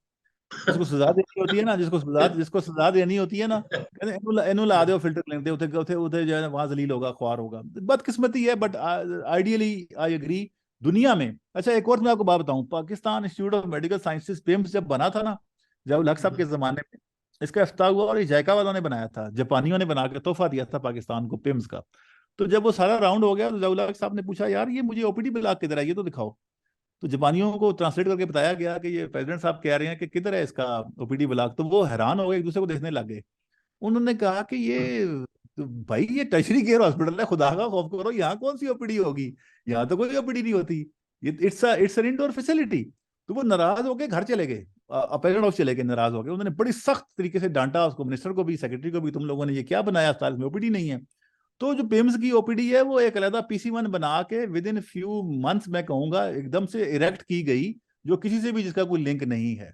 जिसको सजा देनी होती है ना, जिसको सजा देनी होती है ना, कहते इन्हू ला दो फिल्टर क्लिनिक, उधर जो है वहां जलील होगा, ख्वार होगा। बदकिस्मती है, बट आइडियली आई एग्री दुनिया में। अच्छा एक और मैं आपको बात बताऊं, Pakistan institute of medical sciences PIMS जब बना था ना, जब लक साहब के जमाने में इसका इफ्ताह हुआ, और ये जायका वालों ने बनाया था, जापानियों ने बना के तोहफा दिया था पाकिस्तान को पिम्स का। तो जब वो सारा राउंड हो गया तो जवाहर साहब ने पूछा, यार ये मुझे ओपीडी ब्लॉक किधर है, ये तो दिखाओ। तो जापानियों को ट्रांसलेट करके बताया गया कि ये प्रेसिडेंट साहब कह रहे हैं कि किधर है इसका ओपीडी ब्लॉक। तो वो हैरान हो गए, एक दूसरे को देखने लग गए। उन्होंने कहा कि ये भाई ये टर्शियरी केयर हॉस्पिटल है, खुदा का खौफ करो, यहाँ कौन सी ओपीडी होगी, यहाँ तो कोई ओपीडी नहीं होती, ये इट्स एन इंडोर फैसिलिटी। तो वो नाराज होकर घर चले गए, अपेरेंट हाउस चले गए नाराज होकर। उन्होंने बड़ी सख्त तरीके से डांटा उसको, मिनिस्टर को भी, सेक्रेटरी को भी, तुम लोगों ने ये क्या बनाया, अस्पताल में ओपीडी नहीं है। तो जो पिम्स की ओपीडी है वो एक अलग PC1 बना के विद इन फ्यू मंथ्स मैं कहूंगा एकदम से इरेक्ट की गई, जो किसी से भी जिसका कोई लिंक नहीं है।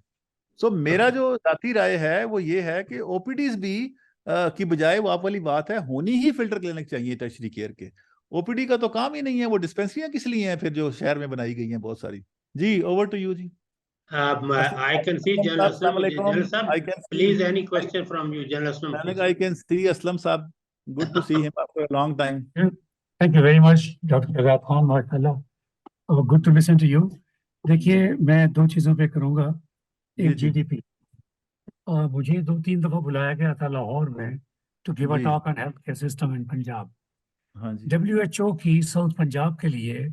सो मेरा जो जाती राय है वो ये है कि ओपीडीज भी की बजाय वो आप वाली बात है, होनी ही फिल्टर क्लिनिक चाहिए टर्शियरी केयर के। ओपीडी का तो काम ही नहीं है, वो डिस्पेंसरियां किस लिए हैं फिर जो शहर में बनाई गई हैं बहुत सारी। जी ओवर टू यू जी। I can see General Aslam. Please, any question from you, General Aslam? I can see Aslam Saab. Good to see him after a long time. Thank you very much, Dr. Shahzad Khan. Good to listen to you. देखिए, मैं दो चीज़ों पे करूँगा। जी एक जी GDP, और मुझे 2-3 दफ़ा बुलाया गया था लाहौर में टू गिव अ जी। Talk on health care system in Punjab. हाँ जी WHO की साउथ पंजाब के लिए,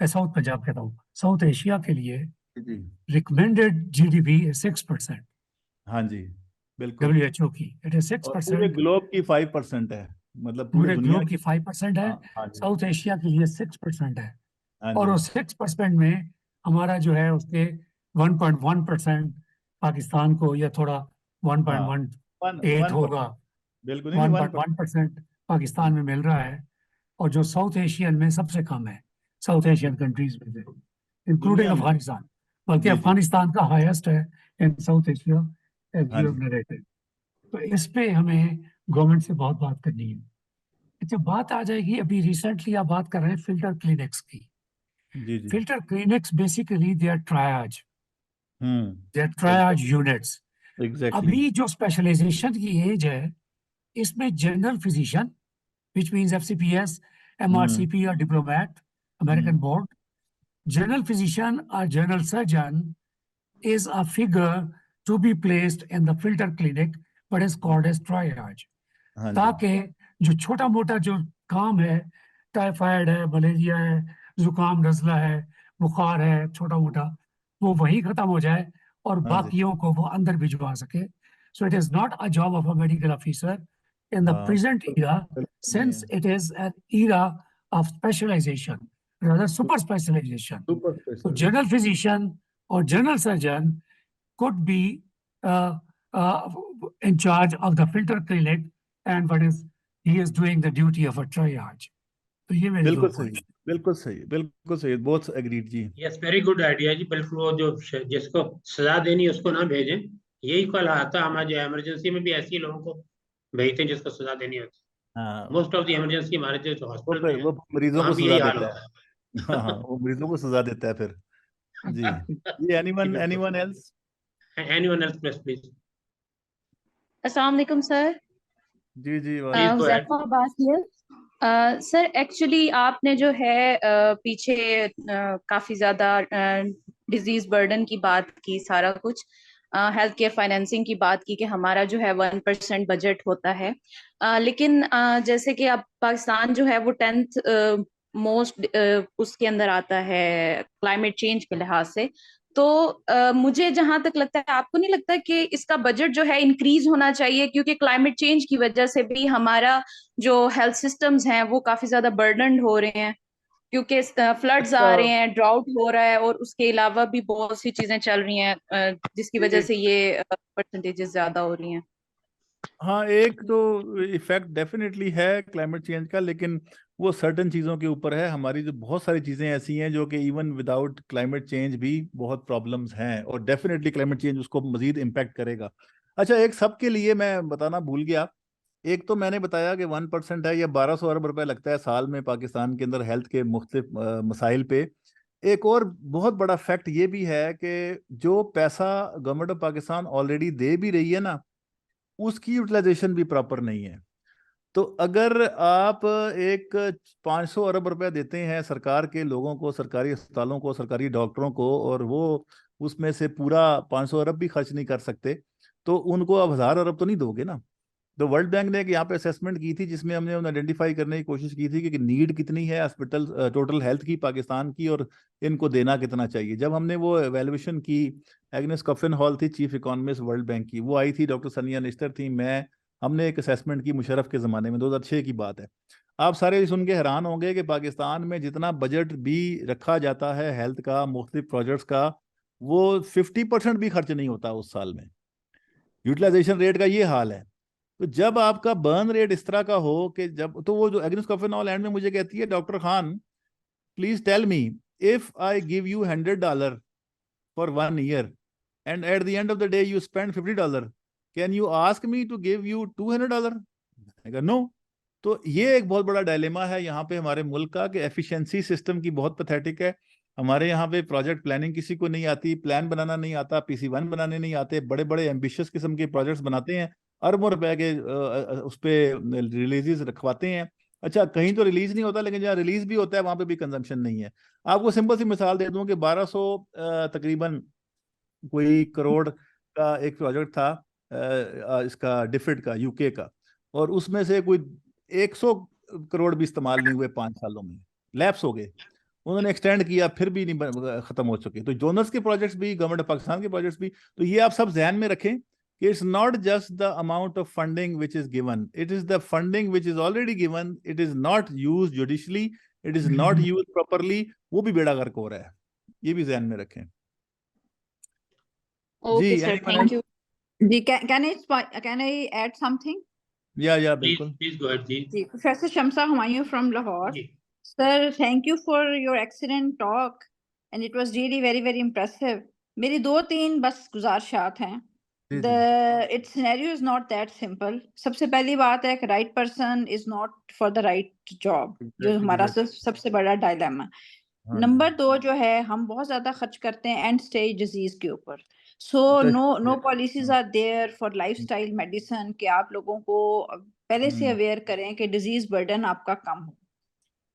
साउथ पंजाब कहता हूँ, साउथ एशिया के लिए जी। Recommended GDP 6%। हाँ जी बिल्कुल। WHO की इट इज और पूरे 6%। ग्लोब की 5% है, मतलब पूरे पूरे दुनिया ग्लोब की की। 5% है। हाँ हाँ जी। साउथ एशिया के लिए 6% है। हाँ और जी। उस 6% में हमारा जो है उसके 1.1% पाकिस्तान को, या थोड़ा हाँ 1.18 1%। होगा, बिल्कुल नहीं 1%। 1.1% पाकिस्तान में मिल रहा है। और जो साउथ एशियन में सबसे कम है, साउथ एशियन कंट्रीज में से, इंक्लूडिंग दुनिया में। अफगानिस्तान। बल्कि जी जी। अफगानिस्तान का हाईएस्ट है इन साउथ एशिया, एज हाँ यू जी हैव नरेटेड। तो इस पे हमें गवर्नमेंट से बहुत बात करनी है। अच्छा, बात आ जाएगी, अभी रिसेंटली आप बात कर रहे हैं फिल्टर क्लिनिक्स की। जी जी। Filter clinics basically they are triage, they are exact triage units. Exactly. अभी जो स्पेशलाइजेशन की एज है, इसमें general physician, which means FCPS, hmm MRCP or diplomat, American hmm. board. General physician or general surgeon is a figure to be placed in the filter clinic, but is called as triage. हाँ जी ताकि जो छोटा मोटा जो काम है, typhoid है, malaria है, जुकाम नजला है, बुखार है, छोटा मोटा, वो वही खत्म हो जाए और हाँ जी। बाकियों को वो अंदर भिजवा सके। So it is not a job of a medical officer in the हाँ प्रेजेंट era, बिल्कुल नहीं since है। it is an era of specialization, rather super specialization. Super So special. general physician or general surgeon could be uh, uh, in charge of the filter clinic, and what is he is doing the duty of a triage. तो ये मेरे दो बिल्कुल सही। Point. बिल्कुल सही बिल्कुल सही, बहुत एग्रीड जी। यस, वेरी गुड आइडिया जी। बिल्कुल, वो जो जिसको सजा देनी है उसको ना भेजें। यही कल आता हमारे जो इमरजेंसी में भी ऐसे ही लोगों को भेजते हैं जिसको सजा देनी होती हाँ है। मोस्ट ऑफ द इमरजेंसी हमारे जो वो हॉस्पिटल में फिर है वो मरीजों को वहां भी सजा यही हाल देता होता है। हाँ हाँ, वो मरीजों को सजा देता है फिर। जी। है। ये जी एनीवन बिल्कुल। Anyone else? Anyone else please? अस्सलाम वालेकुम सर। जी जी प्लीज वालेकुम। Go ahead. Huzaifa Abbas here. Sir actually आपने जो है पीछे काफ़ी ज़्यादा डिजीज़ बर्डन की बात की, सारा कुछ हेल्थ केयर फाइनेंसिंग की बात की कि हमारा जो है 1% बजट होता है। लेकिन जैसे कि अब पाकिस्तान जो है वो 10th मोस्ट उसके अंदर आता है क्लाइमेट चेंज के लिहाज से। तो मुझे जहां तक लगता है, आपको नहीं लगता कि इसका बजट जो है इंक्रीज होना चाहिए, क्योंकि क्लाइमेट चेंज की वजह से भी हमारा जो हेल्थ सिस्टम्स हैं वो काफी ज्यादा बर्डनड हो रहे हैं, क्योंकि फ्लड्स इसका आ रहे हैं, ड्राउट हो रहा है, और उसके अलावा भी बहुत सी चीजें चल रही हैं जिसकी वजह एक से ये परसेंटेजेस ज्यादा हो रही हैं। हाँ, एक तो इफेक्ट डेफिनेटली है क्लाइमेट चेंज का, लेकिन वो सर्टेन चीज़ों के ऊपर है। हमारी जो बहुत सारी चीज़ें ऐसी हैं जो कि इवन विदाउट क्लाइमेट चेंज भी बहुत प्रॉब्लम्स हैं, और डेफिनेटली क्लाइमेट चेंज उसको मजीद इम्पैक्ट करेगा। अच्छा, एक सबके लिए मैं बताना भूल गया। एक तो मैंने बताया कि 1% है, या 1200 अरब रुपए लगता है साल में पाकिस्तान के अंदर हेल्थ के मुख्तलिफ मसाइल पे। एक और बहुत बड़ा फैक्ट ये भी है कि जो पैसा गवर्नमेंट ऑफ पाकिस्तान ऑलरेडी दे भी रही है ना, उसकी यूटिलाइजेशन भी प्रॉपर नहीं है। तो अगर आप एक 500 अरब रुपए देते हैं सरकार के लोगों को, सरकारी अस्पतालों को, सरकारी डॉक्टरों को, और वो उसमें से पूरा 500 अरब भी खर्च नहीं कर सकते, तो उनको अब 1000 अरब तो नहीं दोगे ना। तो वर्ल्ड बैंक ने एक यहाँ पे असेसमेंट की थी, जिसमें हमने उन्हें आइडेंटिफाई करने की कोशिश की थी कि नीड कितनी है हॉस्पिटल टोटल हेल्थ की पाकिस्तान की, और इनको देना कितना चाहिए। जब हमने वो एवेल्युएशन की, एग्नेस कफिन हॉल थी चीफ इकोनॉमिस्ट वर्ल्ड बैंक की, वो आई थी, डॉक्टर सनिया निश्तर थी, मैं, हमने एक असेसमेंट की मुशर्रफ के ज़माने में, 2006 की बात है। आप सारे सुन के हैरान होंगे कि पाकिस्तान में जितना बजट भी रखा जाता है हेल्थ का, मुख्तलिफ प्रोजेक्ट्स का, वो 50% भी खर्च नहीं होता उस साल में। यूटिलाइजेशन रेट का ये हाल है। तो जब आपका बर्न रेट इस तरह का हो कि जब, तो वो जो एग्नेस कफिन एंड में मुझे कहती है, doctor Khan please tell me, if I give you $100 for 1 year and at the end of the day you spend $50, can you ask me to give you $200? No. तो ये एक बहुत बड़ा डायलेमा है यहाँ पे हमारे मुल्क का, कि एफिशिएंसी सिस्टम की बहुत पैथेटिक है। हमारे यहाँ पे प्रोजेक्ट प्लानिंग किसी को नहीं आती, प्लान बनाना नहीं आता, PC1 बनाने नहीं आते, बड़े बड़े एम्बिशियस किस्म के प्रोजेक्ट्स बनाते हैं, अरबों रुपए के उस पर रिलीजेस रखवाते हैं, अच्छा, कहीं तो रिलीज नहीं होता, लेकिन जहाँ रिलीज भी होता है वहां पे भी कंजम्पशन नहीं है। आपको सिंपल सी मिसाल दे दूं कि 1200 तकरीबन कोई करोड़ का एक प्रोजेक्ट था इसका डिफिड का, यूके का, और उसमें से कोई 100 करोड़ भी इस्तेमाल नहीं हुए 5 सालों में, लैप्स हो गए। उन्होंने एक्सटेंड किया फिर भी नहीं खत्म हो चुके। तो जोनस के प्रोजेक्ट्स भी, गवर्नमेंट ऑफ पाकिस्तान के प्रोजेक्ट्स भी, तो ये आप सब ध्यान में रखें कि it's not just the amount of funding which is given, it is the funding which is already given, it is not use judicially, it is not use properly, वो भी बेड़ा गर्क हो रहा है, ये भी ध्यान में रखें। Okay, ji, sir. anyone Thank else? you. Can I add something? या Please, बिल्कुल। please go ahead, ji. Ji, Professor Shamsa Humayun from Lahore. Ji. Sir, thank you for your excellent talk, and it was really very very impressive. मेरी 2-3 बस गुजारिशात हैं। जी, Its scenario is not that simple. सबसे पहली बात है कि right person is not for the right job, जो Exactly, हमारा exactly. सबसे बड़ा डायलेमा। हाँ नंबर जी। 2 जो है, हम बहुत ज्यादा खर्च करते हैं एंड स्टेज डिजीज के ऊपर। So no policies are there for lifestyle medicine कि आप लोगों को पहले से अवेयर करें कि डिजीज बर्डन आपका कम हो।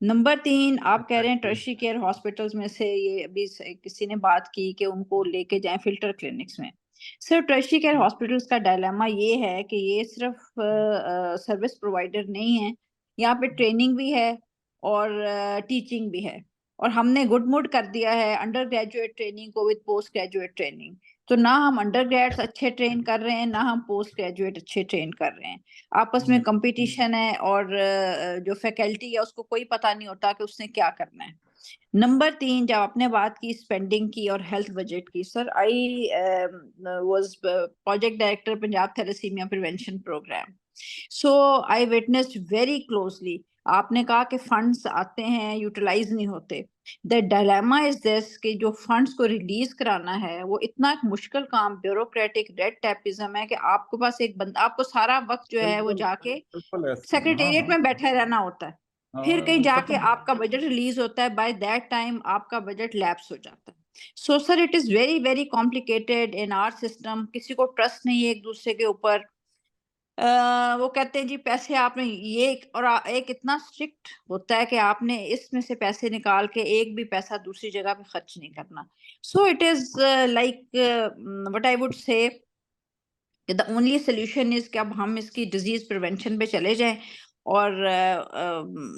नंबर 3, आप कह रहे हैं टर्शरी केयर हॉस्पिटल्स में से, ये अभी किसी ने बात की कि उनको लेके जाएं फिल्टर क्लिनिक्स में। सिर्फ टर्शरी केयर हॉस्पिटल्स का डायलेमा ये है कि ये सिर्फ सर्विस प्रोवाइडर नहीं है, यहाँ पे ट्रेनिंग भी है और टीचिंग भी है, और हमने गुड मुड कर दिया है अंडर ग्रेजुएट ट्रेनिंग को विद पोस्ट ग्रेजुएट ट्रेनिंग। तो ना हम अंडर ग्रेड्स अच्छे ट्रेन कर रहे हैं, ना हम पोस्ट ग्रेजुएट अच्छे ट्रेन कर रहे हैं। आपस में कंपटीशन है, और जो फैकल्टी है उसको कोई पता नहीं होता कि उसने क्या करना है। नंबर 3, जब आपने बात की स्पेंडिंग की और हेल्थ बजट की, sir I was project director Punjab thalassaemia prevention programme, so I witnessed very closely. आपने कहा कि फंड्स आते हैं, यूटिलाइज नहीं होते। द डायलेमा इज दिस कि जो फंड्स को रिलीज कराना है वो इतना एक मुश्किल काम, ब्यूरोक्रेटिक रेड टैपिज्म है कि आपके पास एक बंदा, आपको सारा वक्त जो है वो जाके सेक्रेटेरिएट में बैठे रहना होता है, फिर कहीं जाके आपका बजट रिलीज होता है, बाय दैट टाइम आपका बजट लैप्स हो जाता है। So sir, it is very very complicated in our system. किसी को ट्रस्ट नहीं है एक दूसरे के ऊपर। वो कहते हैं जी पैसे आपने ये, और एक इतना स्ट्रिक्ट होता है कि आपने इसमें से पैसे निकाल के एक भी पैसा दूसरी जगह पे खर्च नहीं करना। So it is like what I would say, the only solution is कि अब हम इसकी डिजीज प्रिवेंशन पे चले जाएं और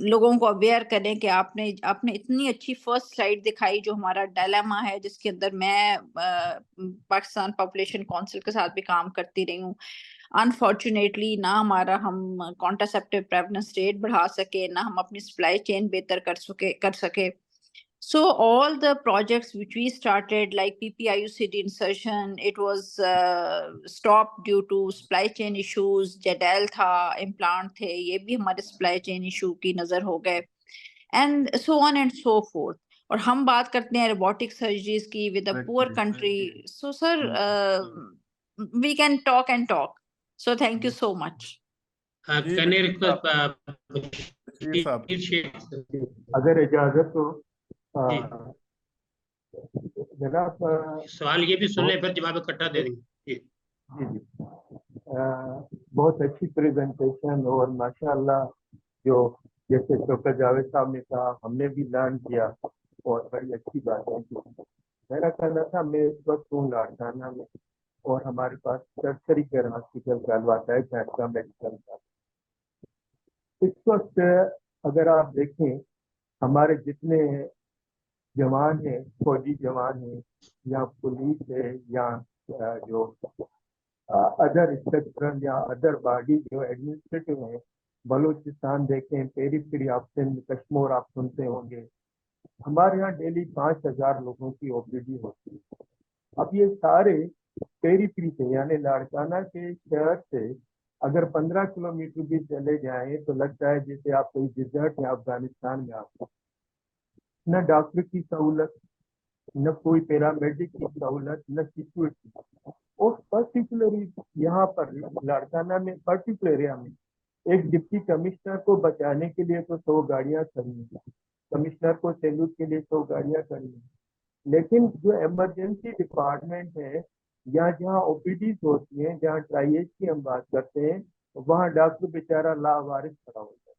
लोगों को अवेयर करें कि आपने आपने इतनी अच्छी फर्स्ट स्लाइड दिखाई जो हमारा डायलेमा है, जिसके अंदर मैं पाकिस्तान पॉपुलेशन काउंसिल के साथ भी काम करती रही हूँ। अनफॉर्चुनेटली ना हमारा हम कॉन्ट्रासेप्टिव प्रेवलेंस रेट बढ़ा सके, ना हम अपनी सप्लाई चेन बेहतर कर सके। So all the projects which we started, like PPIUCD insertion, it was stopped due to supply chain issues. Jadel था, implant थे, ये भी हमारे supply chain issue की नजर हो गए, and so on and so forth. और हम बात करते हैं robotic surgeries की with a poor country. So sir, we can talk and talk. So thank you so much. Can I request Bashir साहब, Bashir Sheikh? अगर इजाजत हो जी। जनाब, सवाल ये भी सुन ले, फिर जवाब इकट्ठा दे देंगे। जी। जी जी, बहुत अच्छी प्रेजेंटेशन, और माशाल्लाह जो जैसे डॉक्टर जावेद साहब ने कहा, हमने भी लर्न किया और बड़ी अच्छी बात है। मेरा कहना था, मैं इस वक्त हूँ लाड़काना में, और हमारे पास टर्शरी केयर हॉस्पिटल का अलवाता है झटका मेडिकल का। इस वक्त अगर आप देखें, हमारे जितने जवान हैं, फौजी जवान हैं, या पुलिस है, या जो अदर स्पेक्ट्रम या अदर बॉडी जो एडमिनिस्ट्रेटिव है, बलूचिस्तान देखें, पेरीफेरी आप कश्मीर आप सुनते होंगे, हमारे यहाँ डेली 5000 लोगों की ओपीडी होती है। अब ये सारे पेरीफेरी से, यानी लाड़काना के शहर से अगर 15 किलोमीटर भी चले जाएं तो लगता है जैसे आप कोई डिजर्ट या अफगानिस्तान में आते। न डॉक्टर की सहूलत, न कोई पैरामेडिक की सहूलत, न सिक्योरिटी। और पर्टिकुलरली यहाँ पर लाड़काना में पर्टिकुलर एरिया में एक डिप्टी कमिश्नर को बचाने के लिए तो 100 गाड़ियां खड़ी हैं, कमिश्नर को सैल्यूट के लिए 100 गाड़ियां खड़ी हैं, लेकिन जो इमरजेंसी डिपार्टमेंट है या जहाँ ओपीडीज होती हैं, जहाँ ट्राइएज की हम बात करते हैं, वहाँ डॉक्टर बेचारा लावारिस खड़ा होता है।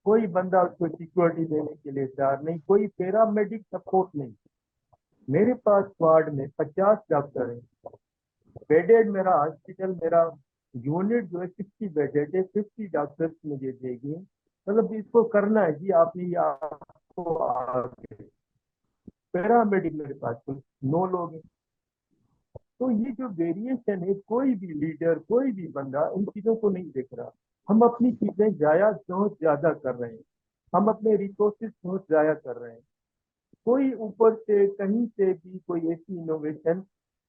कोई बंदा उसको सिक्योरिटी देने के लिए तैयार नहीं, कोई पैरामेडिक सपोर्ट नहीं। मेरे पास वार्ड में 50 डॉक्टर हैं, बेडेड मेरा हॉस्पिटल, मेरा यूनिट जो है 60 बेडेड है, 50 डॉक्टर्स मुझे देगी। मतलब इसको करना है जी आपने, ये आपको आगे पैरामेडिक मेरे पास कुल 9 लोग हैं। तो ये जो वेरिएशन है, कोई भी लीडर, कोई भी बंदा इन चीजों को नहीं देख रहा। हम अपनी चीजें जाया बहुत ज्यादा कर रहे हैं, हम अपने रिसोर्सेज बहुत जाया कर रहे हैं। कोई ऊपर से कहीं से भी कोई ऐसी इनोवेशन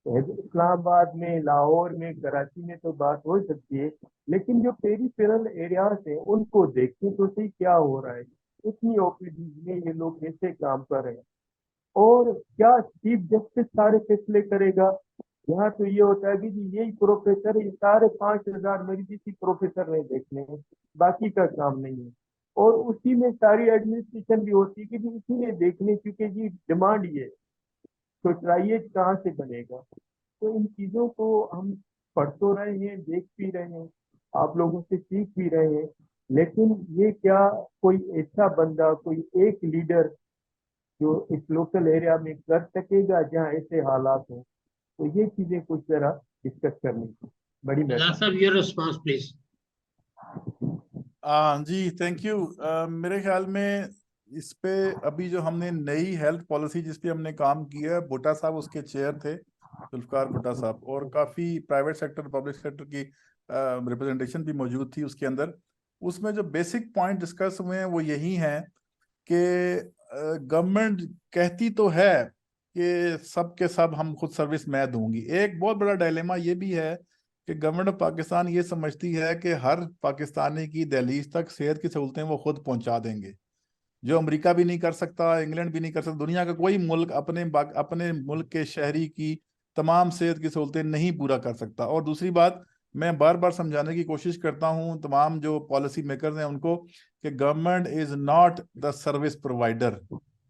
इस्लामाबाद में, लाहौर में, कराची में तो बात हो सकती है, लेकिन जो पेरिफेरल एरियाज हैं उनको देखें तो सही क्या हो रहा है। इतनी ओपीडी में ये लोग कैसे काम कर रहे हैं, और क्या चीफ जस्टिस सारे फैसले करेगा? यहाँ तो ये होता है कि जी यही प्रोफेसर, ये सारे 5,000 मरीज इसी प्रोफेसर ने देखने हैं, बाकी का काम नहीं है। और उसी में सारी एडमिनिस्ट्रेशन भी होती है कि जी इसी ने देखने, क्योंकि जी डिमांड ये, तो ट्राइए कहाँ से बनेगा। तो इन चीजों को हम पढ़ तो रहे हैं, देख भी रहे हैं, आप लोगों से सीख भी रहे हैं, लेकिन ये क्या कोई ऐसा बंदा, कोई एक लीडर जो इस लोकल एरिया में कर सकेगा जहाँ ऐसे हालात हो? तो ये चीजें कुछ जरा डिस्कस करनी थी। बड़ी Last of your response, please. जी थैंक यू। मेरे ख्याल में इस पे अभी जो हमने नई हेल्थ पॉलिसी जिस पे हमने काम किया है, भुट्टा साहब उसके चेयर थे, जुल्फकार भुट्टा साहब, और काफी प्राइवेट सेक्टर, पब्लिक सेक्टर की रिप्रेजेंटेशन भी मौजूद थी उसके अंदर। उसमें जो बेसिक पॉइंट डिस्कस हुए हैं वो यही हैं कि गवर्नमेंट कहती तो है कि सब के सब हम खुद सर्विस मैं दूंगी। एक बहुत बड़ा डायलेमा ये भी है कि गवर्नमेंट ऑफ पाकिस्तान ये समझती है कि हर पाकिस्तानी की दहलीज तक सेहत की सहूलतें वो खुद पहुंचा देंगे, जो अमेरिका भी नहीं कर सकता, इंग्लैंड भी नहीं कर सकता, दुनिया का कोई मुल्क अपने मुल्क के शहरी की तमाम सेहत की सहूलतें नहीं पूरा कर सकता। और दूसरी बात, मैं बार बार समझाने की कोशिश करता हूं तमाम जो पॉलिसी मेकर्स हैं उनको कि government is not the service provider.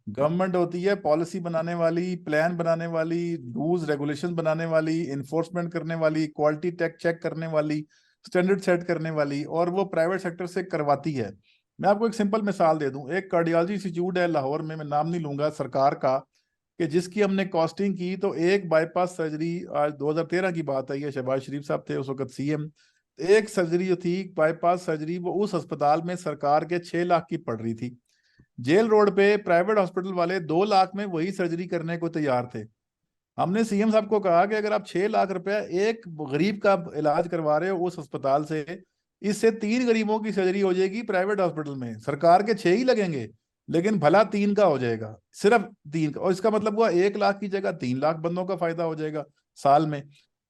Government होती है पॉलिसी बनाने वाली, प्लान बनाने वाली, रूल्स रेगुलेशन बनाने वाली, इन्फोर्समेंट करने वाली, क्वालिटी चेक करने वाली, स्टैंडर्ड सेट करने वाली, और वो प्राइवेट सेक्टर से करवाती है। मैं आपको एक सिंपल मिसाल दे दूं, एक कार्डियोलॉजी इंस्टीट्यूट है लाहौर में, मैं नाम नहीं लूंगा सरकार का, कि जिसकी हमने कॉस्टिंग की तो एक बाईपास सर्जरी, आज 2013 की बात है, ये शहबाज शरीफ साहब थे उस वक्त सीएम, एक सर्जरी जो थी बाईपास सर्जरी, वो उस अस्पताल में सरकार के 6 लाख की पड़ रही थी। जेल रोड पे प्राइवेट हॉस्पिटल वाले 2 लाख में वही सर्जरी करने को तैयार थे। हमने सीएम साहब को कहा कि अगर आप 6 लाख रुपया एक गरीब का इलाज करवा रहे हो उस अस्पताल से, इससे 3 गरीबों की सर्जरी हो जाएगी प्राइवेट हॉस्पिटल में, सरकार के 6 ही लगेंगे लेकिन भला 3 का हो जाएगा, सिर्फ 3 का, और इसका मतलब हुआ 1 लाख की जगह 3 लाख बंदों का फायदा हो जाएगा साल में।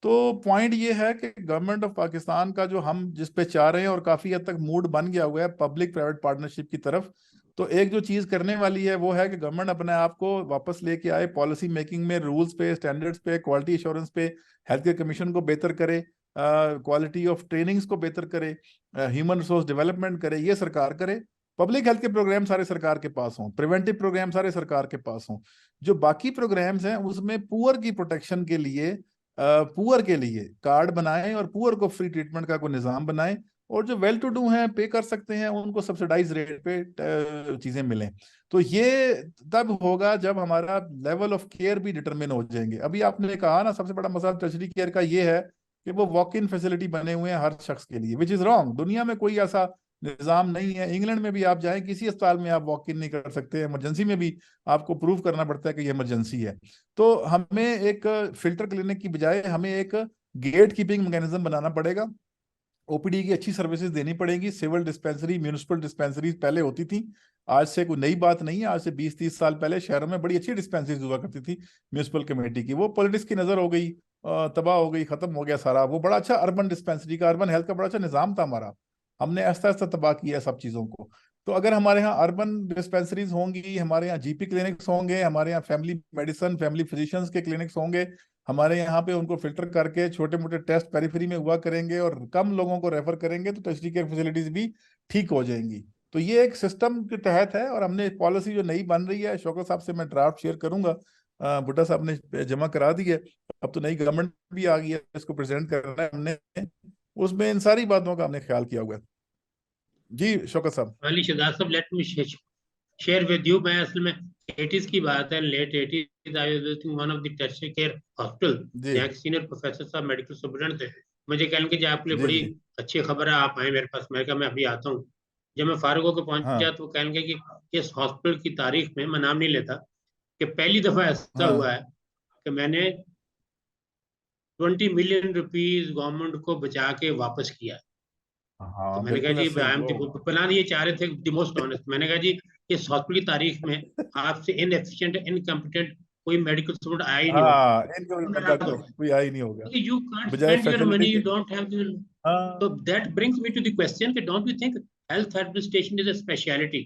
तो पॉइंट ये है कि गवर्नमेंट ऑफ पाकिस्तान का जो हम जिस पे चाह रहे हैं, और काफी हद तक मूड बन गया हुआ है पब्लिक प्राइवेट पार्टनरशिप की तरफ, तो एक जो चीज करने वाली है वो है कि गवर्नमेंट अपने आप को वापस लेके आए पॉलिसी मेकिंग में, रूल्स पे, स्टैंडर्ड्स पे, क्वालिटी एश्योरेंस पे, हेल्थ केयर कमीशन को बेहतर करे, क्वालिटी ऑफ ट्रेनिंग्स को बेहतर करे, ह्यूमन रिसोर्स डेवलपमेंट करे, ये सरकार करे। पब्लिक हेल्थ के प्रोग्राम सारे सरकार के पास हों, प्रिवेंटिव प्रोग्राम सारे सरकार के पास हों। जो बाकी प्रोग्राम्स हैं उसमें पुअर की प्रोटेक्शन के लिए पुअर के लिए कार्ड बनाएं और पुअर को फ्री ट्रीटमेंट का कोई निजाम बनाएं, और जो वेल टू डू हैं, पे कर सकते हैं, उनको सब्सिडाइज रेट पे चीजें मिलें। तो ये तब होगा जब हमारा लेवल ऑफ केयर भी डिटरमिन हो जाएंगे। अभी आपने कहा ना, सबसे बड़ा मसला टर्शरी केयर का ये है कि वो वॉक इन फैसिलिटी बने हुए हैं हर शख्स के लिए, विच इज रॉन्ग। दुनिया में कोई ऐसा निजाम नहीं है। इंग्लैंड में भी आप जाएं, किसी अस्पताल में आप वॉक इन नहीं कर सकते, इमरजेंसी में भी आपको प्रूव करना पड़ता है कि ये इमरजेंसी है। तो हमें एक फिल्टर क्लिनिक की बजाय हमें एक गेट कीपिंग मैकेनिज्म बनाना पड़ेगा, ओपीडी की अच्छी सर्विसेज देनी पड़ेगी। सिविल डिस्पेंसरी, म्यूनिसिपल डिस्पेंसरीज पहले होती थी, आज से कोई नई बात नहीं है, आज से 20-30 साल पहले शहरों में बड़ी अच्छी डिस्पेंसरीज हुआ करती थी म्यूनिसिपल कमेटी की। वो पॉलिटिक्स की नजर हो गई, तबाह हो गई, खत्म हो गया सारा। वो बड़ा अच्छा अर्बन डिस्पेंसरी का, अर्बन हेल्थ का बड़ा अच्छा निजाम था हमारा, हमने आस्ता आस्ता तबाह किया सब चीजों को। तो अगर हमारे यहाँ अर्बन डिस्पेंसरीज होंगी, हमारे यहाँ जीपी क्लिनिक्स होंगे, हमारे यहाँ फैमिली मेडिसिन, फैमिली फिजिशियंस के क्लिनिक्स होंगे, हमारे यहाँ पे उनको फिल्टर करके छोटे मोटे टेस्ट पेरिफेरी में हुआ करेंगे और कम लोगों को रेफर करेंगे, तो टर्शरी केयर फैसिलिटीज भी ठीक हो जाएंगी। तो ये एक सिस्टम के तहत है, और हमने पॉलिसी जो नई बन रही है, शौकत साहब से मैं ड्राफ्ट शेयर करूंगा, भुट्टा साहब ने जमा करा दी है, अब तो नई गवर्नमेंट भी आ गई है, इसको प्रेजेंट करना है हमने, उसमें इन सारी बातों का हमने ख्याल किया हुआ है। जी शौकत साहब। अली शहजाद साहब, let me share with you. मैं असल में 80s की बात है, let 80s, I was visiting one of the tertiary care hospital, जी जहाँ के सीनियर प्रोफेसर साहब मेडिकल सुपरिटेंडेंट थे। मुझे कहने कि जी आपके लिए जी बड़ी जी अच्छी खबर है, आप आए मेरे पास। मैं कहा मैं अभी आता हूँ। जब मैं फारूक होकर पहुंचा हाँ तो कहने कि इस हॉस्पिटल की तारीख में, मैं नाम नहीं लेता, कि पहली दफा ऐसा हुआ हाँ है कि मैंने 20 मिलियन रुपीज गवर्नमेंट को बचा के वापस किया। तो हाँ मैंने कहा बिल्कुल जी, ऐसे आई एम वो प्लान ये चाह रहे थे द मोस्ट ऑनेस्ट। मैंने कहा जी, इस हॉस्पिटल की तारीख में आपसे इनएफिशिएंट, इनकम्पिटेंट कोई मेडिकल स्टूडेंट आया ही नहीं होगा। हाँ तो इनकम्प्लीट मैं बंदा आता हूँ, कोई आ ही नहीं होगा क्योंकि यू कांट बजाय spend your facility money, you के। Don't have the. हाँ तो that brings me to the question कि don't you think health administration is a specialty?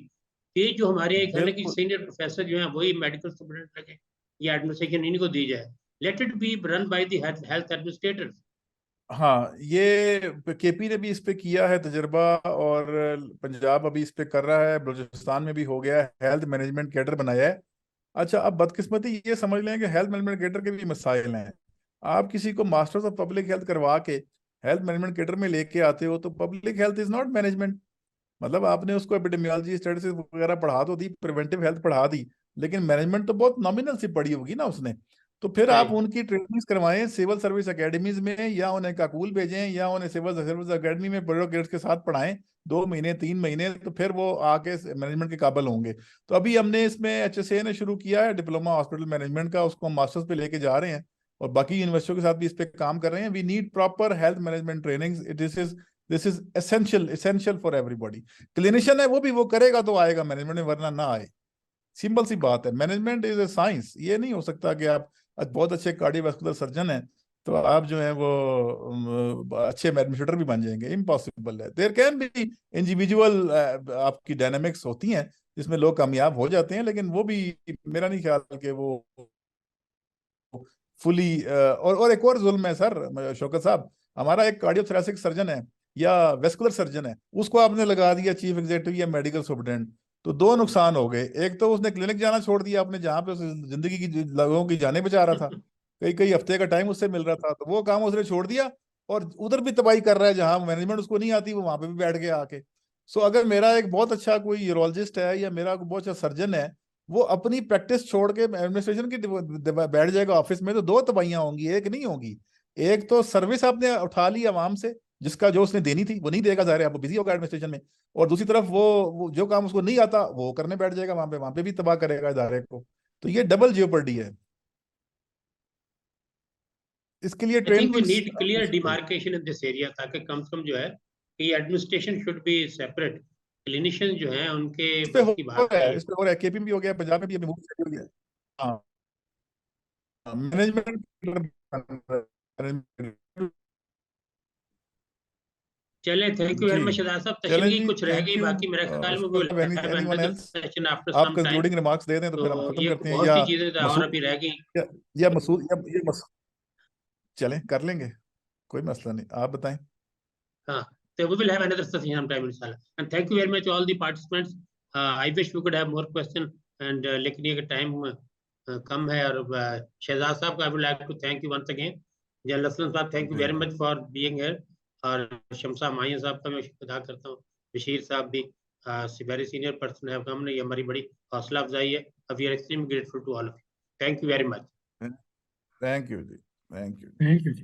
ये जो हमारे एक है ना कि बिल्कुल सीनियर प्रोफेसर जो है वही मेडिकल स्टूडेंट लगे, ये एडमिनिस्ट्रेशन इन्हीं को दी जाए। Let it be run by the health administrators. हाँ ये केपी ने भी इस पे किया है तजर्बा, और पंजाब अभी इस पे कर रहा है, बलूचिस्तान में भी हो गया है, हेल्थ मैनेजमेंट कैडर बनाया है। अच्छा अब बदकिस्मती ये समझ लें कि हेल्थ मैनेजमेंट कैडर के भी मसाइल हैं। आप किसी को मास्टर्स ऑफ पब्लिक हेल्थ करवा के हेल्थ मैनेजमेंट कैडर में लेके आते हो तो public health is not management. मतलब आपने उसको एपिडेमियोलॉजी स्टैटिस्टिक्स वगैरह पढ़ा तो दी, प्रिवेंटिव हेल्थ पढ़ा दी, लेकिन मैनेजमेंट तो बहुत नॉमिनल सी पढ़ी होगी ना उसने। तो फिर आप राइट। उनकी ट्रेनिंग्स करवाएं सिविल सर्विस एकेडमीज में, या उन्हें काकूल भेजें, या उन्हें सिविल सर्विस एकेडमी में ब्यूरोक्रेट्स के साथ पढ़ाएं 2 महीने 3 महीने, तो फिर वो आके मैनेजमेंट के काबिल होंगे। तो अभी हमने इसमें HSA ने शुरू किया है डिप्लोमा हॉस्पिटल मैनेजमेंट का, उसको हम मास्टर्स पे लेके जा रहे हैं, और बाकी यूनिवर्सिटियों के साथ भी इस पे काम कर रहे हैं। We need proper health management training, this is essential for everybody. Clinician है वो करेगा तो आएगा मैनेजमेंट में, वरना ना आए। सिंपल सी बात है, मैनेजमेंट इज ए साइंस। ये नहीं हो सकता कि आप बहुत अच्छे कार्डियोवैस्कुलर सर्जन हैं तो आप जो है वो अच्छे एडमिनिस्ट्रेटर भी बन जाएंगे, इम्पॉसिबल है। देयर कैन बी इंडिविजुअल आपकी डायनामिक्स होती हैं जिसमें लोग कामयाब हो जाते हैं, लेकिन वो भी मेरा नहीं ख्याल कि वो फुली। और एक और जुल्म है सर शौकत साहब, हमारा एक कार्डियोथोरैसिक सर्जन है या वेस्कुलर सर्जन है, उसको आपने लगा दिया चीफ एग्जीक्यूटिव या मेडिकल सुपरिटेंडेंट, तो 2 नुकसान हो गए। एक तो उसने क्लिनिक जाना छोड़ दिया अपने, जहाँ पे उसे जिंदगी की लोगों की जानें बचा रहा था, कई कई हफ्ते का टाइम उससे मिल रहा था, तो वो काम उसने छोड़ दिया। और उधर भी तबाही कर रहा है, जहाँ मैनेजमेंट उसको नहीं आती वो वहां पे भी बैठ गया आके। सो अगर मेरा एक बहुत अच्छा कोई यूरोलॉजिस्ट है या मेरा कोई बहुत अच्छा सर्जन है, वो अपनी प्रैक्टिस छोड़ के एडमिनिस्ट्रेशन की बैठ जाएगा ऑफिस में, तो 2 तबाहियां होंगी, एक नहीं होगी। एक तो सर्विस आपने उठा ली आवाम से, जिसका जो उसने देनी थी वो नहीं देगा, ज़ाहिर है वो बिजी होगा एडमिनिस्ट्रेशन में। और दूसरी तरफ वो जो काम उसको नहीं आता वो करने बैठ जाएगा वहां पे भी तबाह करेगा इदारे को। तो ये डबल जेओपर्डी है, इसके लिए I think we trainings. Need clear demarcation in this area, ताकि कम से कम जो है कि administration should be separate, clinician जो है उनके इस पे बस हो की बात रहा नहीं है, है। इस पे हो रहा है, केपी में भी हो गया, पंजाब में भी अभी मूव हो गया। हाँ मैनेजमेंट। चले, थैंक यू जी very much Shahzad sahab. Session चलें की जी, कुछ रह थैंक गई, यू। बाकी मेरे ख्याल में we will have anyone another else, session after आप सम टाइम। कंक्लूडिंग रिमार्क्स दे दें तो तो फिर हम खत्म ये करते हैं, बहुत या सी चीजें तो और मसूद अभी रह गई। या मसूद ये चलें कर लेंगे, कोई मसला नहीं, आप बताएं। हाँ, so we will have another session sometime inshallah. And thank you very much all the participants. I wish we could have more question and लेकिन ये टाइम कम है। और शहजाद साहब का I would like to thank you once again. General Aslam साहब, thank you ji very much for being here. और शमसा माहिया साहब का मैं शुक्र अदा करता हूँ। बशीर साहब भी वेरी सीनियर पर्सन है, हमने ये हमारी बड़ी हौसला अफजाई है। We are extremely grateful to all of you. Thank you very much. Thank you जी, थैंक यू। Thank you.